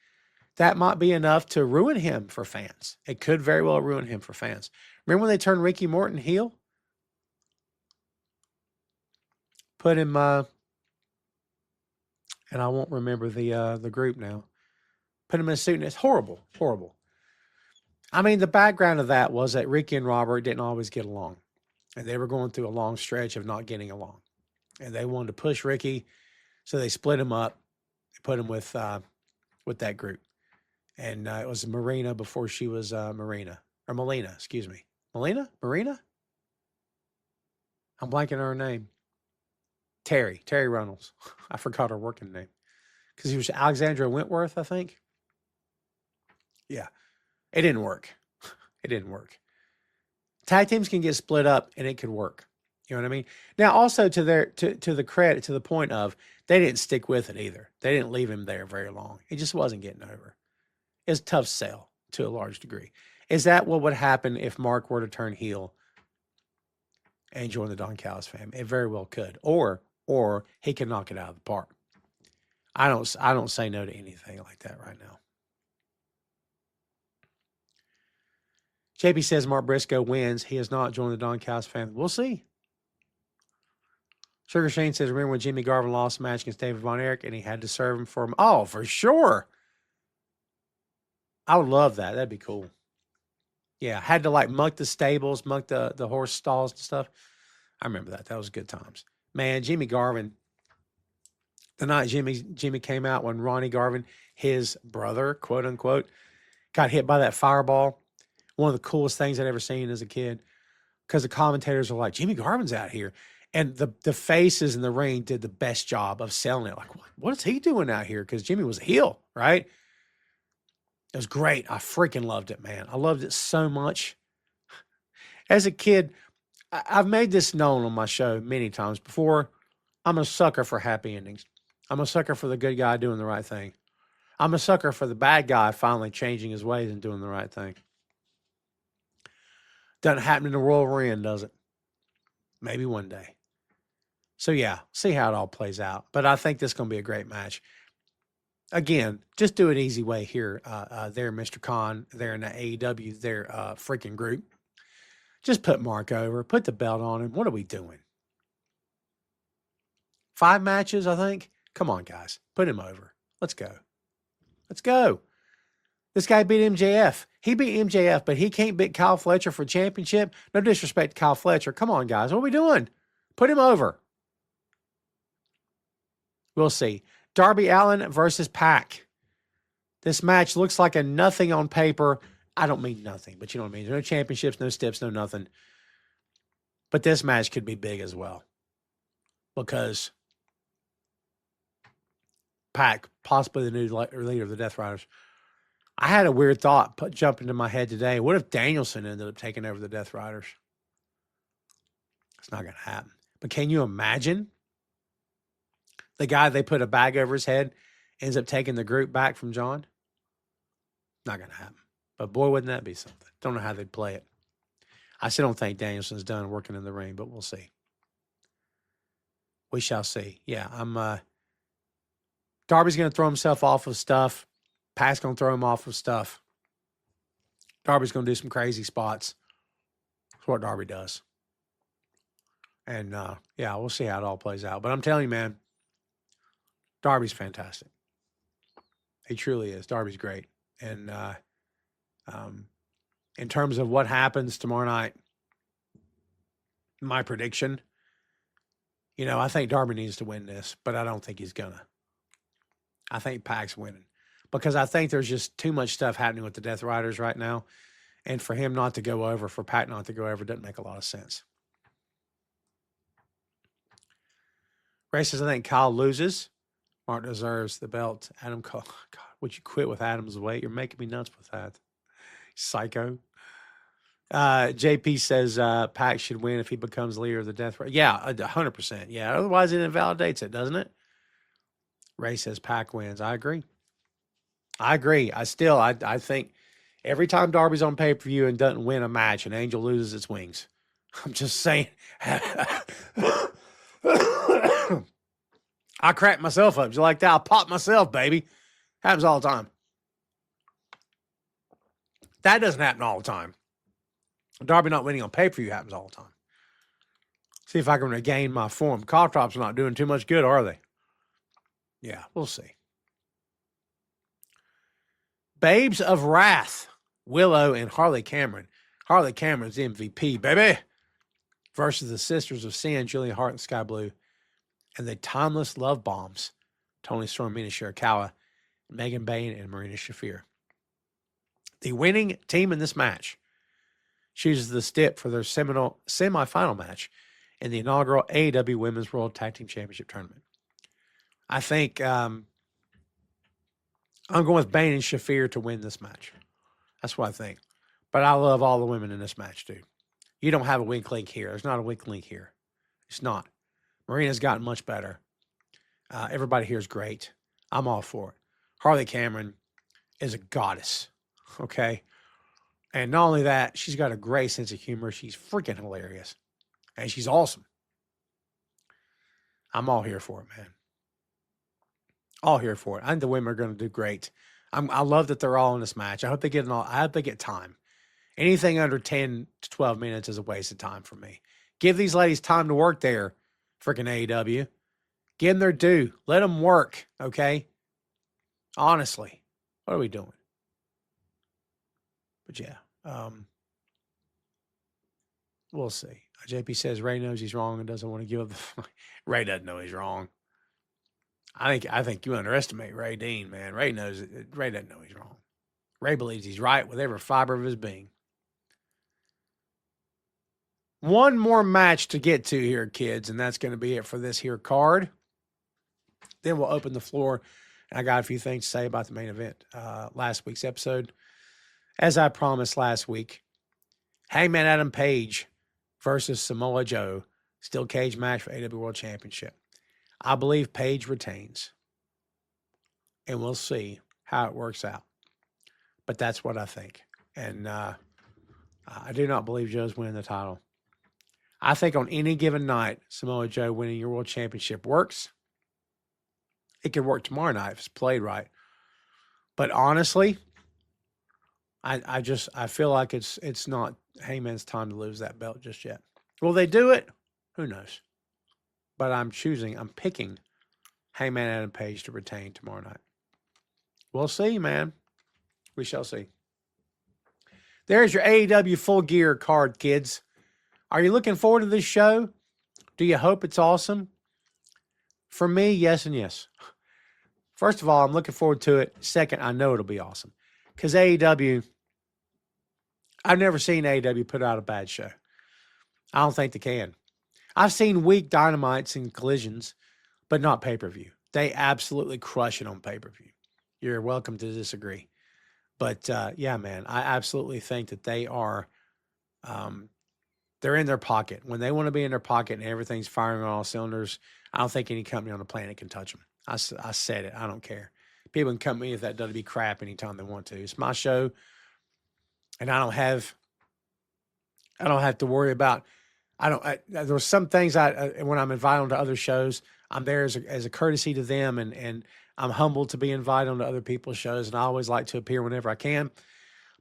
That might be enough to ruin him for fans. It could very well ruin him for fans. Remember when they turned Ricky Morton heel? Put him, and I won't remember the group now. Put him in a suit, and it's horrible, horrible. I mean, the background of that was that Ricky and Robert didn't always get along, and they were going through a long stretch of not getting along, and they wanted to push Ricky, so they split him up, put him with that group, and it was Marina before she was Melina, excuse me, Marina. I'm blanking on her name. Terry Reynolds. I forgot her working name because he was Alexandra Wentworth, I think. Yeah. It didn't work. It didn't work. Tag teams can get split up and it could work. You know what I mean? Now, also to the credit, to the point of, they didn't stick with it either. They didn't leave him there very long. It just wasn't getting over. It's a tough sell to a large degree. Is that what would happen if Mark were to turn heel and join the Don Callis family? It very well could. Or he can knock it out of the park. I don't say no to anything like that right now. JP says Mark Briscoe wins. He has not joined the Don Callis family. We'll see. Sugar Shane says, remember when Jimmy Garvin lost a match against David Von Erich and he had to serve him for him? Oh, for sure. I would love that. That'd be cool. Yeah, had to muck the stables, muck the horse stalls and stuff. I remember that. That was good times. Man, Jimmy Garvin, the night Jimmy came out when Ronnie Garvin, his brother, quote unquote, got hit by that fireball. One of the coolest things I'd ever seen as a kid, because the commentators are like, Jimmy Garvin's out here. And the faces in the ring did the best job of selling it. Like, what is he doing out here? Because Jimmy was a heel, right? It was great. I freaking loved it, man. I loved it so much. As a kid, I've made this known on my show many times before. I'm a sucker for happy endings. I'm a sucker for the good guy doing the right thing. I'm a sucker for the bad guy finally changing his ways and doing the right thing. Doesn't happen in the world we're in, does it? Maybe one day. So, yeah, see how it all plays out. But I think this is going to be a great match. Again, just do it easy way here. There, Mr. Khan, there in the AEW, their freaking group. Just put Mark over. Put the belt on him. What are we doing? 5 matches, I think. Come on, guys. Put him over. Let's go. Let's go. This guy beat MJF. He beat MJF, but he can't beat Kyle Fletcher for championship. No disrespect to Kyle Fletcher. Come on, guys. What are we doing? Put him over. We'll see. Darby Allin versus Pac. This match looks like a nothing on paper. I don't mean nothing, but you know what I mean. There's no championships, no steps, no nothing. But this match could be big as well. Because Pac, possibly the new leader of the Death Riders. I had a weird thought jump into my head today. What if Danielson ended up taking over the Death Riders? It's not going to happen. But can you imagine the guy they put a bag over his head ends up taking the group back from John? Not going to happen. But boy, wouldn't that be something. Don't know how they'd play it. I still don't think Danielson's done working in the ring, but we'll see. We shall see. Yeah, Darby's going to throw himself off of stuff. Pac's going to throw him off of stuff. Darby's going to do some crazy spots. That's what Darby does. And, yeah, we'll see how it all plays out. But I'm telling you, man, Darby's fantastic. He truly is. Darby's great. And in terms of what happens tomorrow night, my prediction, you know, I think Darby needs to win this, but I don't think he's going to. I think Pac's winning. Because I think there's just too much stuff happening with the Death Riders right now. And for him not to go over, for Pac not to go over, doesn't make a lot of sense. Ray says, I think Kyle loses. Mark deserves the belt. Adam Cole. God, would you quit with Adam's weight? You're making me nuts with that. Psycho. JP says Pac should win if he becomes leader of the Death Riders. Yeah, 100%. Yeah, otherwise it invalidates it, doesn't it? Ray says Pac wins. I agree. I think every time Darby's on pay-per-view and doesn't win a match, an angel loses its wings. I'm just saying. I cracked myself up. You like that? I popped myself, baby. Happens all the time. That doesn't happen all the time. Darby not winning on pay-per-view happens all the time. See if I can regain my form. Cough drops are not doing too much good, are they? Yeah, we'll see. Babes of Wrath, Willow and Harley Cameron. Harley Cameron's MVP, baby. Versus the Sisters of Sin, Julia Hart and Sky Blue. And the Timeless Love Bombs, Tony Storm, Mina Shirakawa, Megan Bayne, and Marina Shafir. The winning team in this match chooses the stip for their seminal semifinal match in the inaugural AEW Women's World Tag Team Championship Tournament. I think I'm going with Bayne and Shafir to win this match. That's what I think. But I love all the women in this match, dude. You don't have a weak link here. There's not a weak link here. It's not. Marina's gotten much better. Everybody here is great. I'm all for it. Harley Cameron is a goddess, okay? And not only that, she's got a great sense of humor. She's freaking hilarious. And she's awesome. I'm all here for it, man. All here for it. I think the women are going to do great. I love that they're all in this match. I hope they get time. Anything under 10 to 12 minutes is a waste of time for me. Give these ladies time to work there, freaking AEW. Give them their due. Let them work, okay? Honestly, what are we doing? But yeah, we'll see. JP says Ray knows he's wrong and doesn't want to give up the Ray doesn't know he's wrong. I think you underestimate Ray Dean, man. Ray doesn't know he's wrong. Ray believes he's right with every fiber of his being. One more match to get to here, kids, and that's going to be it for this here card. Then we'll open the floor, and I got a few things to say about the main event, last week's episode. As I promised last week, Hangman Adam Page versus Samoa Joe, steel cage match for AEW World Championship. I believe Page retains, and we'll see how it works out. But that's what I think. And I do not believe Joe's winning the title. I think on any given night, Samoa Joe winning your world championship works. It could work tomorrow night if it's played right. But honestly, I feel like it's not Hangman's time to lose that belt just yet. Will they do it? Who knows? But I'm picking Hangman Adam Page to retain tomorrow night. We'll see, man. We shall see. There's your AEW Full Gear card, kids. Are you looking forward to this show? Do you hope it's awesome? For me, yes and yes. First of all, I'm looking forward to it. Second, I know it'll be awesome. Because AEW, I've never seen AEW put out a bad show. I don't think they can. I've seen weak dynamites and collisions, but not pay-per-view. They absolutely crush it on pay-per-view. You're welcome to disagree. But, yeah, man, I absolutely think that they are they're in their pocket. When they want to be in their pocket and everything's firing on all cylinders, I don't think any company on the planet can touch them. I said it. I don't care. People can come at me with that WWE crap anytime they want to. It's my show, and I don't have to worry about. There's some things when I'm invited onto other shows, I'm there as a courtesy to them, and I'm humbled to be invited onto other people's shows, and I always like to appear whenever I can.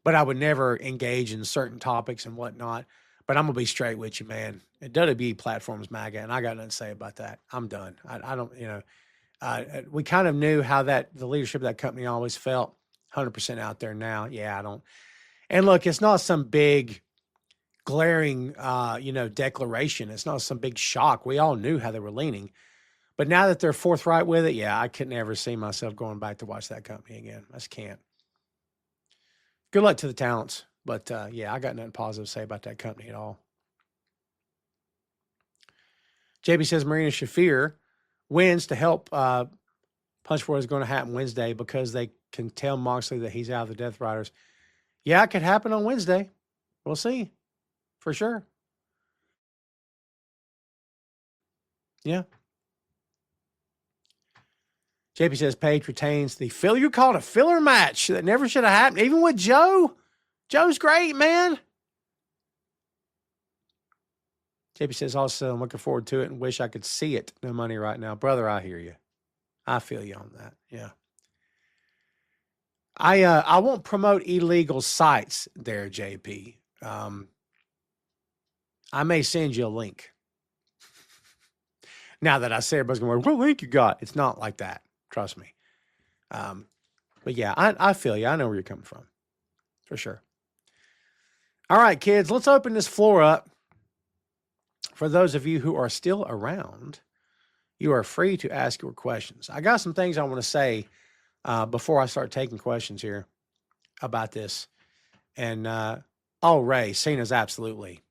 But I would never engage in certain topics and whatnot. But I'm gonna be straight with you, man. WWE platforms MAGA, and I got nothing to say about that. I'm done. I don't, we kind of knew how the leadership of that company always felt. 100% out there now. Yeah, I don't. And look, it's not some big, glaring, declaration. It's not some big shock. We all knew how they were leaning. But now that they're forthright with it, yeah, I could never see myself going back to watch that company again. I just can't. Good luck to the talents. But, yeah, I got nothing positive to say about that company at all. JB says Marina Shafir wins to help punch what is going to happen Wednesday because they can tell Moxley that he's out of the Death Riders. Yeah, it could happen on Wednesday. We'll see. For sure. Yeah. JP says Paige retains the filler. You called a filler match that never should have happened, even with Joe. Joe's great, man. JP says also, I'm looking forward to it and wish I could see it. No money right now. Brother, I hear you. I feel you on that. Yeah. I won't promote illegal sites there, JP. I may send you a link. Now that I say everybody's going to go, what link you got? It's not like that. Trust me. But yeah, I feel you. I know where you're coming from. For sure. All right, kids, let's open this floor up. For those of you who are still around, you are free to ask your questions. I got some things I want to say before I start taking questions here about this. And, Ray, Cena's absolutely.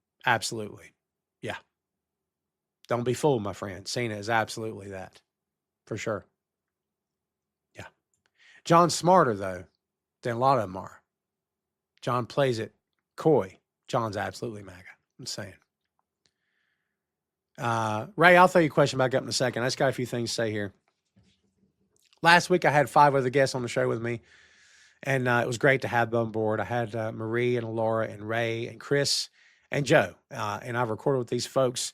Yeah. Don't be fooled, my friend. Cena is absolutely that. For sure. Yeah. John's smarter, though, than a lot of them are. John plays it coy. John's absolutely MAGA. I'm saying. Ray, I'll throw you a question back up in a second. I just got a few things to say here. Last week, I had 5 other guests on the show with me, and it was great to have them on board. I had Marie and Laura and Ray and Kris and Joe, and I've recorded with these folks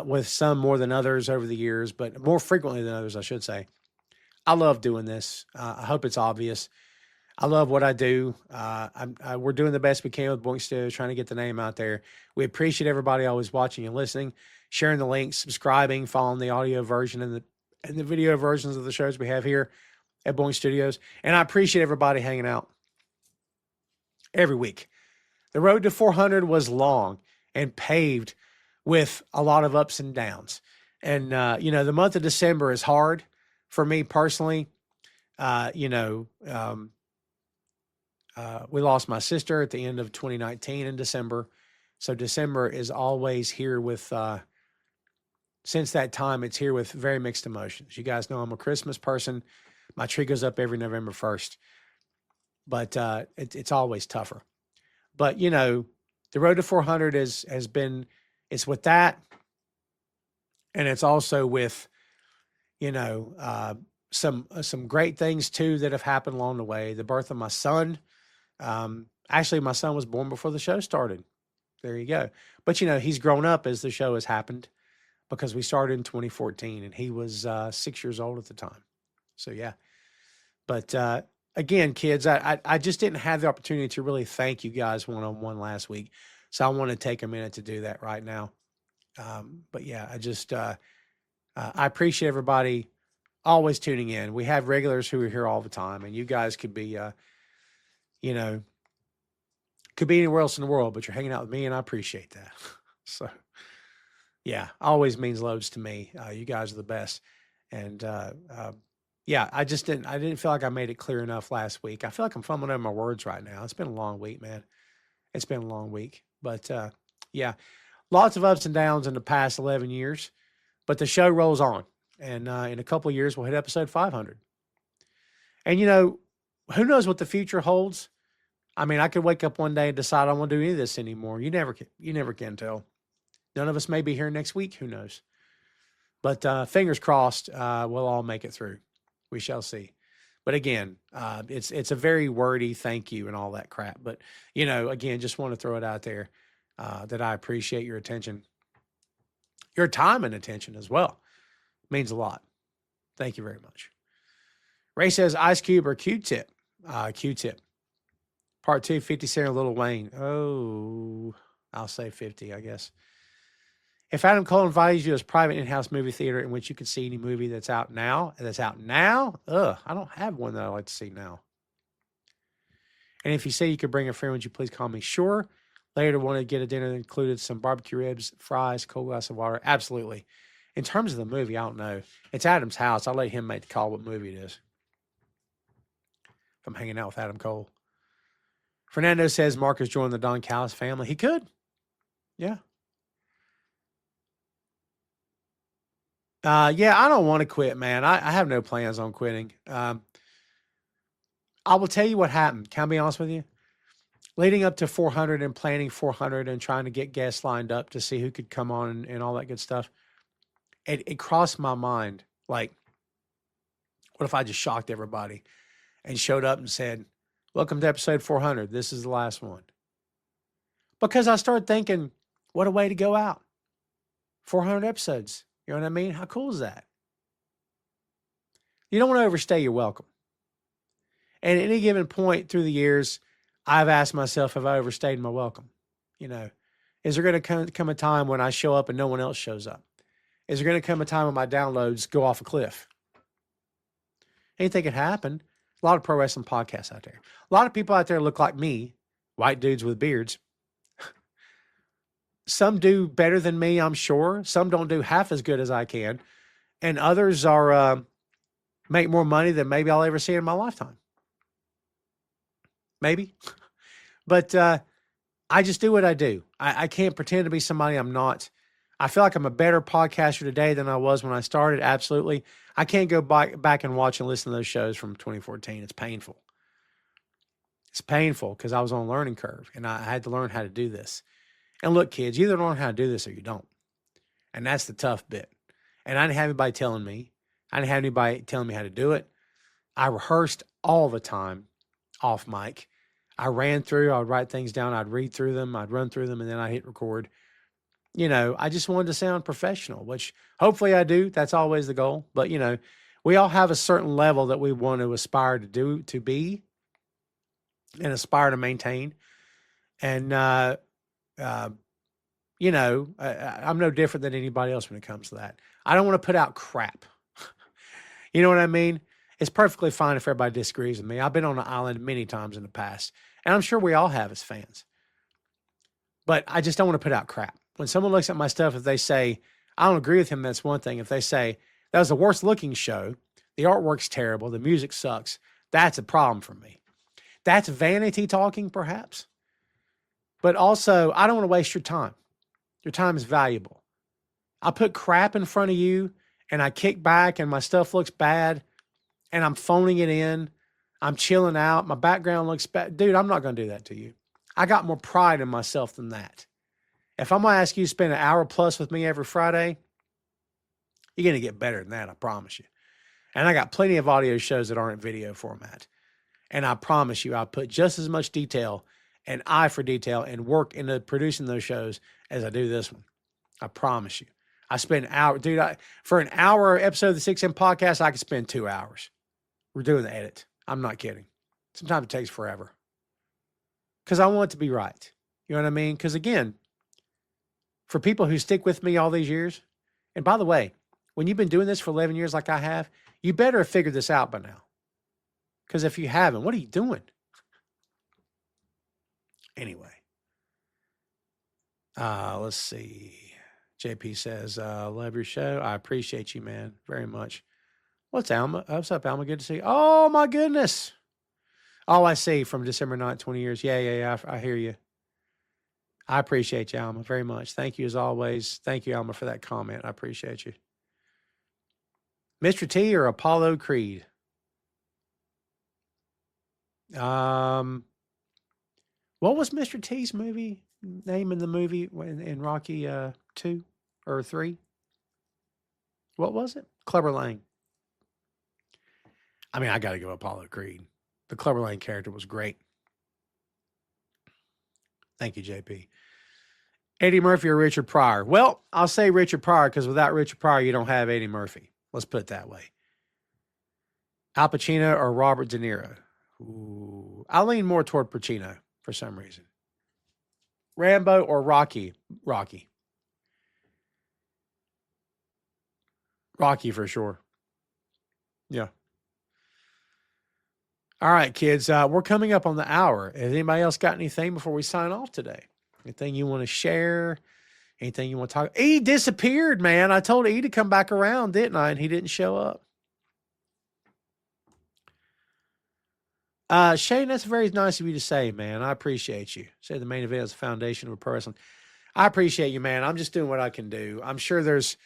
with some more than others over the years, but more frequently than others, I should say. I love doing this. I hope it's obvious. I love what I do. We're doing the best we can with Boink Studios, trying to get the name out there. We appreciate everybody always watching and listening, sharing the links, subscribing, following the audio version and the video versions of the shows we have here at Boink Studios. And I appreciate everybody hanging out every week. The road to 400 was long and paved with a lot of ups and downs. And, the month of December is hard for me personally. We lost my sister at the end of 2019 in December. So December is always here with, since that time, it's here with very mixed emotions. You guys know I'm a Christmas person. My tree goes up every November 1st. But it's always tougher. But, the road to 400 has been, it's with that. And it's also with, some great things too that have happened along the way. The birth of my son. Actually, my son was born before the show started. There you go. But, he's grown up as the show has happened because we started in 2014 and he was 6 years old at the time. So, yeah. But, again, kids, I just didn't have the opportunity to really thank you guys one-on-one last week. So I want to take a minute to do that right now. But, yeah, I appreciate everybody always tuning in. We have regulars who are here all the time, and you guys could be you know, could be anywhere else in the world, but you're hanging out with me, and I appreciate that. So, yeah, always means loads to me. You guys are the best. And yeah, I didn't feel like I made it clear enough last week. I feel like I'm fumbling over my words right now. It's been a long week, man. It's been a long week. But yeah, lots of ups and downs in the past 11 years, but the show rolls on. And in a couple of years, we'll hit episode 500. And, you know, who knows what the future holds? I mean, I could wake up one day and decide I don't want to do any of this anymore. You never can tell. None of us may be here next week. Who knows? But fingers crossed, we'll all make it through. We shall see. But again, it's a very wordy thank you and all that crap. But, you know, again, just want to throw it out there that I appreciate your attention, your time and attention as well. Means a lot. Thank you very much. Ray says Ice Cube or Q-Tip. Q-Tip. Part 2, 50 Cent or Lil Wayne. Oh, I'll say 50, I guess. If Adam Cole invited you to his private in-house movie theater in which you could see any movie that's out now, I don't have one that I like to see now. And if you say you could bring a friend, would you please call me? Sure. Later, want to get a dinner that included some barbecue ribs, fries, cold glass of water. Absolutely. In terms of the movie, I don't know. It's Adam's house. I'll let him make the call what movie it is. If I'm hanging out with Adam Cole. Fernando says Marcus joined the Don Callis family. He could. Yeah. Yeah, I don't want to quit, man. I have no plans on quitting. I will tell you what happened. Can I be honest with you? Leading up to 400 and planning 400 and trying to get guests lined up to see who could come on and all that good stuff, it crossed my mind, like, what if I just shocked everybody and showed up and said, welcome to episode 400. This is the last one. Because I started thinking, what a way to go out. 400 episodes. You know what I mean? How cool is that? You don't want to overstay your welcome. And at any given point through the years, I've asked myself, have I overstayed my welcome? You know, is there going to come a time when I show up and no one else shows up? Is there going to come a time when my downloads go off a cliff? Anything could happen. A lot of pro wrestling podcasts out there. A lot of people out there look like me, white dudes with beards. Some do better than me, I'm sure. Some don't do half as good as I can. And others are make more money than maybe I'll ever see in my lifetime. Maybe. But I just do what I do. I can't pretend to be somebody I'm not. I feel like I'm a better podcaster today than I was when I started. Absolutely. I can't go back and watch and listen to those shows from 2014. It's painful. It's painful because I was on a learning curve and I had to learn how to do this. And look, kids, you either learn how to do this or you don't. And that's the tough bit. And I didn't have anybody telling me. I didn't have anybody telling me how to do it. I rehearsed all the time off mic. I ran through, I would write things down, I'd read through them, I'd run through them, and then I hit record. You know, I just wanted to sound professional, which hopefully I do. That's always the goal. But, you know, we all have a certain level that we want to aspire to be and aspire to maintain. And, you know, I'm no different than anybody else when it comes to that. I don't want to put out crap. You know what I mean? It's perfectly fine if everybody disagrees with me. I've been on the island many times in the past, and I'm sure we all have as fans. But I just don't want to put out crap. When someone looks at my stuff, if they say, I don't agree with him, that's one thing. If they say, that was the worst looking show, the artwork's terrible, the music sucks, that's a problem for me. That's vanity talking, perhaps. But also, I don't want to waste your time. Your time is valuable. I put crap in front of you, and I kick back, and my stuff looks bad, and I'm phoning it in. I'm chilling out. My background looks bad. Dude, I'm not going to do that to you. I got more pride in myself than that. If I'm going to ask you to spend an hour plus with me every Friday, you're going to get better than that, I promise you. And I got plenty of audio shows that aren't video format. And I promise you, I put just as much detail and eye for detail and work into producing those shows as I do this one. I promise you. I spend an hour. Dude, for an hour episode of the 6M podcast, I could spend 2 hours. We're doing the edit. I'm not kidding. Sometimes it takes forever. Because I want it to be right. You know what I mean? Because again, for people who stick with me all these years, and by the way, when you've been doing this for 11 years like I have, you better have figured this out by now. Because if you haven't, what are you doing? Anyway. Let's see. JP says, love your show. I appreciate you, man, very much. What's Alma? What's up, Alma? Good to see you. Oh, my goodness. Oh, I see. From December 9th, 20 years. Yeah. I hear you. I appreciate you, Alma, very much. Thank you as always. Thank you, Alma, for that comment. I appreciate you. Mr. T or Apollo Creed? What was Mr. T's movie name in the movie in Rocky 2 or 3? What was it? Clubber Lang. I mean, I got to go Apollo Creed. The Clubber Lang character was great. Thank you, JP. Eddie Murphy or Richard Pryor? Well, I'll say Richard Pryor because without Richard Pryor, you don't have Eddie Murphy. Let's put it that way. Al Pacino or Robert De Niro? Ooh, I lean more toward Pacino for some reason. Rambo or Rocky? Rocky for sure. Yeah. All right, kids. We're coming up on the hour. Has anybody else got anything before we sign off today? Anything you want to share? Anything you want to talk? E disappeared, man. I told E to come back around, didn't I? And he didn't show up. Shane, that's very nice of you to say, man. I appreciate you. Say the main event is the foundation of a pro wrestling. I appreciate you, man. I'm just doing what I can do. I'm sure there's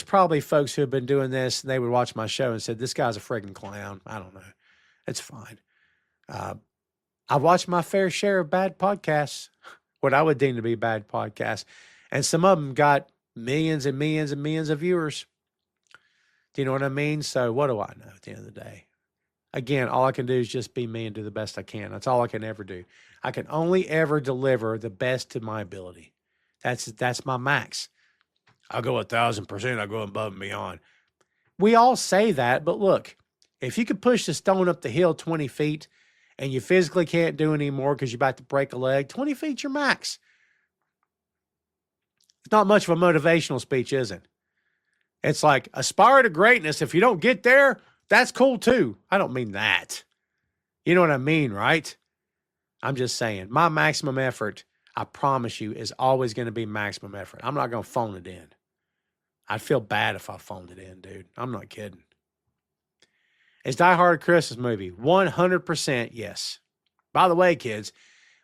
probably folks who have been doing this and they would watch my show and said, this guy's a friggin' clown. I don't know. It's fine. I've watched my fair share of bad podcasts, what I would deem to be bad podcasts. And some of them got millions and millions and millions of viewers. Do you know what I mean? So what do I know at the end of the day? Again, all I can do is just be me and do the best I can. That's all I can ever do. I can only ever deliver the best to my ability. That's my max. I'll go 1,000%. I'll go above and beyond. We all say that, but look, if you could push the stone up the hill 20 feet and you physically can't do any more because you're about to break a leg, 20 feet's your max. It's not much of a motivational speech, is it? It's like, aspire to greatness. If you don't get there, that's cool too. I don't mean that. You know what I mean, right? I'm just saying, my maximum effort, I promise you, is always going to be maximum effort. I'm not going to phone it in. I'd feel bad if I phoned it in, dude. I'm not kidding. Is Die Hard a Christmas movie? 100% yes. By the way, kids,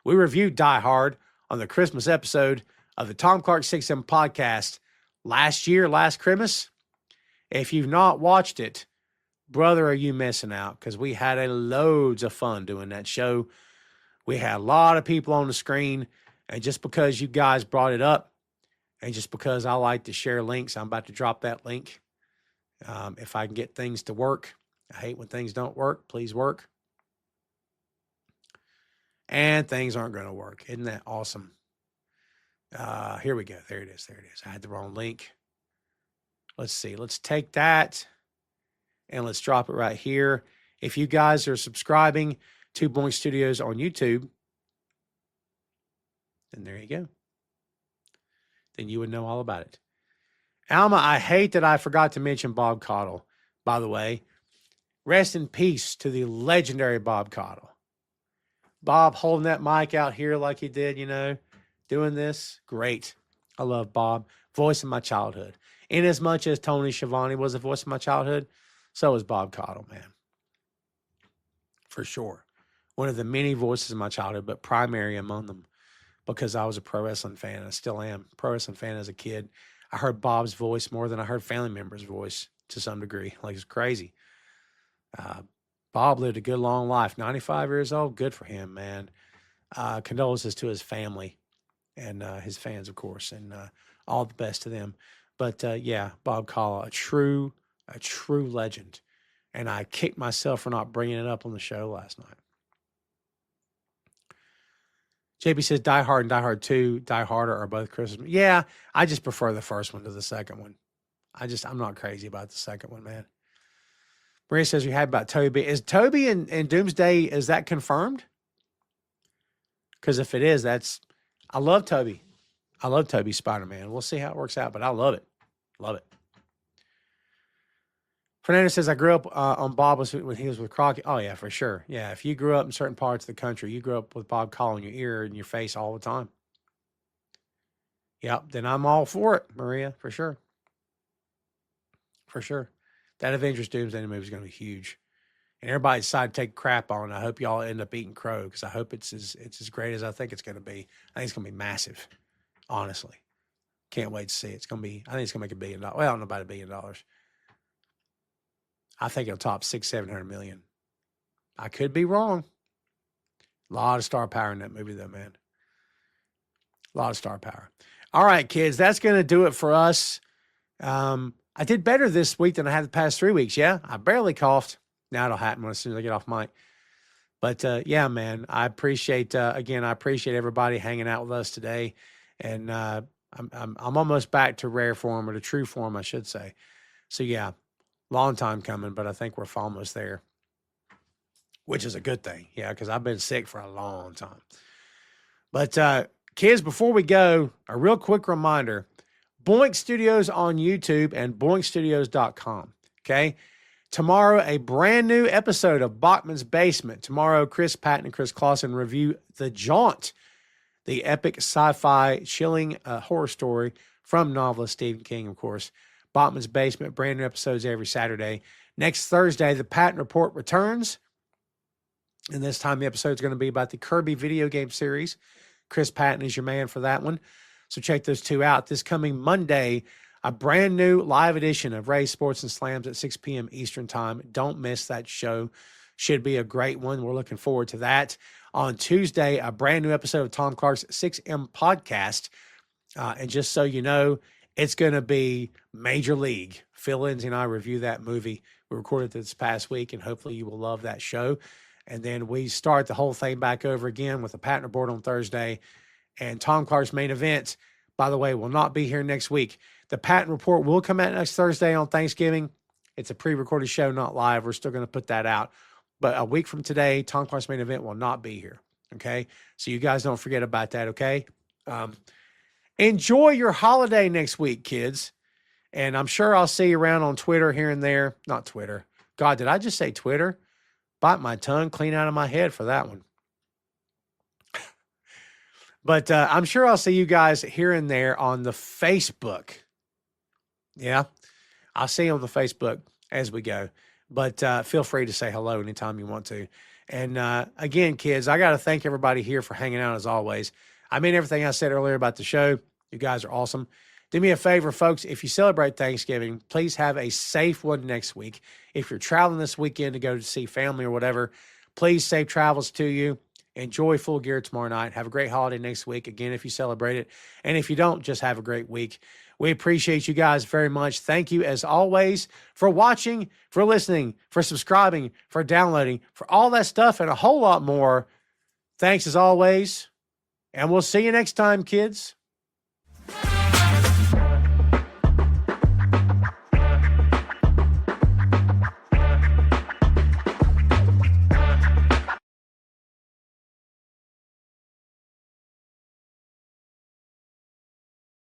we reviewed Die Hard on the Christmas episode of the Tom Clark 6M podcast last Christmas. If you've not watched it, brother, are you missing out? Because we had loads of fun doing that show. We had a lot of people on the screen. And just because you guys brought it up, and just because I like to share links, I'm about to drop that link. If I can get things to work. I hate when things don't work. Please work. And things aren't going to work. Isn't that awesome? Here we go. There it is. I had the wrong link. Let's see. Let's take that and let's drop it right here. If you guys are subscribing to Boink Studios on YouTube, then there you go. Then you would know all about it. Alma, I hate that I forgot to mention Bob Caudle. By the way, rest in peace to the legendary Bob Caudle. Bob holding that mic out here like he did, doing this. Great. I love Bob. Voice of my childhood. In as much as Tony Schiavone was the voice of my childhood, so was Bob Caudle, man. For sure. One of the many voices of my childhood, but primary among them, because I was a pro wrestling fan. I still am. Pro wrestling fan as a kid. I heard Bob's voice more than I heard family members' voice to some degree. Like, it's crazy. Bob lived a good, long life. 95 years old. Good for him, man. Condolences to his family and his fans, of course, and all the best to them. But, yeah, Bob Caudle, a true legend. And I kicked myself for not bringing it up on the show last night. JB says Die Hard and Die Hard 2, Die Harder are both Christmas. Yeah, I just prefer the first one to the second one. I'm not crazy about the second one, man. Maria says we had about Toby. Is Toby in Doomsday, is that confirmed? Because if it is, I love Toby. I love Toby Spider-Man. We'll see how it works out, but I love it. Love it. Fernandez says, I grew up on Bob when he was with Crockett. Oh, yeah, for sure. Yeah, if you grew up in certain parts of the country, you grew up with Bob calling your ear and your face all the time. Yep, then I'm all for it, Maria, for sure. For sure. That Avengers Doomsday movie is going to be huge. And everybody decided to take crap on it. I hope y'all end up eating crow because I hope it's as great as I think it's going to be. I think it's going to be massive, honestly. Can't wait to see it. I think it's going to make $1 billion. Well, I don't know about $1 billion. I think it'll top 600-700 million. I could be wrong. A lot of star power in that movie, though, man. A lot of star power. All right, kids, that's going to do it for us. I did better this week than I had the past 3 weeks. Yeah, I barely coughed. Now it'll happen as soon as I get off mic. But yeah, man, I appreciate everybody hanging out with us today. And I'm almost back to rare form, or to true form, I should say. So yeah, long time coming, but I think we're almost there, which is a good thing. Yeah, because I've been sick for a long time. But kids, before we go, a real quick reminder, Boink Studios on YouTube and boinkstudios.com. Okay. Tomorrow, a brand new episode of Bachman's Basement. Tomorrow, Kris Patton and Chris Clausen review The Jaunt, the epic sci-fi chilling horror story from novelist Stephen King, of course. Bachman's Basement, brand new episodes every Saturday. Next Thursday, the Patton Report returns. And this time the episode is going to be about the Kirby video game series. Chris Patton is your man for that one. So check those two out. This coming Monday, a brand new live edition of Ray Sports and Slams at 6 p.m. Eastern Time. Don't miss that show. Should be a great one. We're looking forward to that. On Tuesday, a brand new episode of Tom Clark's 6M podcast. And just so you know, it's going to be Major League. Phil Lindsay and I review that movie. We recorded this past week, and hopefully you will love that show. And then we start the whole thing back over again with the Patton Report on Thursday. And Tom Clark's main event, by the way, will not be here next week. The Patton Report will come out next Thursday on Thanksgiving. It's a pre-recorded show, not live. We're still going to put that out. But a week from today, Tom Clark's main event will not be here. Okay? So you guys don't forget about that, okay? Enjoy your holiday next week, kids. And I'm sure I'll see you around on Twitter here and there. Not Twitter. God, did I just say Twitter? Bite my tongue clean out of my head for that one. But I'm sure I'll see you guys here and there on the Facebook. Yeah, I'll see you on the Facebook as we go. But feel free to say hello anytime you want to. And again, kids, I got to thank everybody here for hanging out as always. I mean everything I said earlier about the show. You guys are awesome. Do me a favor, folks. If you celebrate Thanksgiving, please have a safe one next week. If you're traveling this weekend to go to see family or whatever, please safe travels to you. Enjoy Full Gear tomorrow night. Have a great holiday next week, again, if you celebrate it. And if you don't, just have a great week. We appreciate you guys very much. Thank you, as always, for watching, for listening, for subscribing, for downloading, for all that stuff and a whole lot more. Thanks, as always. And we'll see you next time, kids.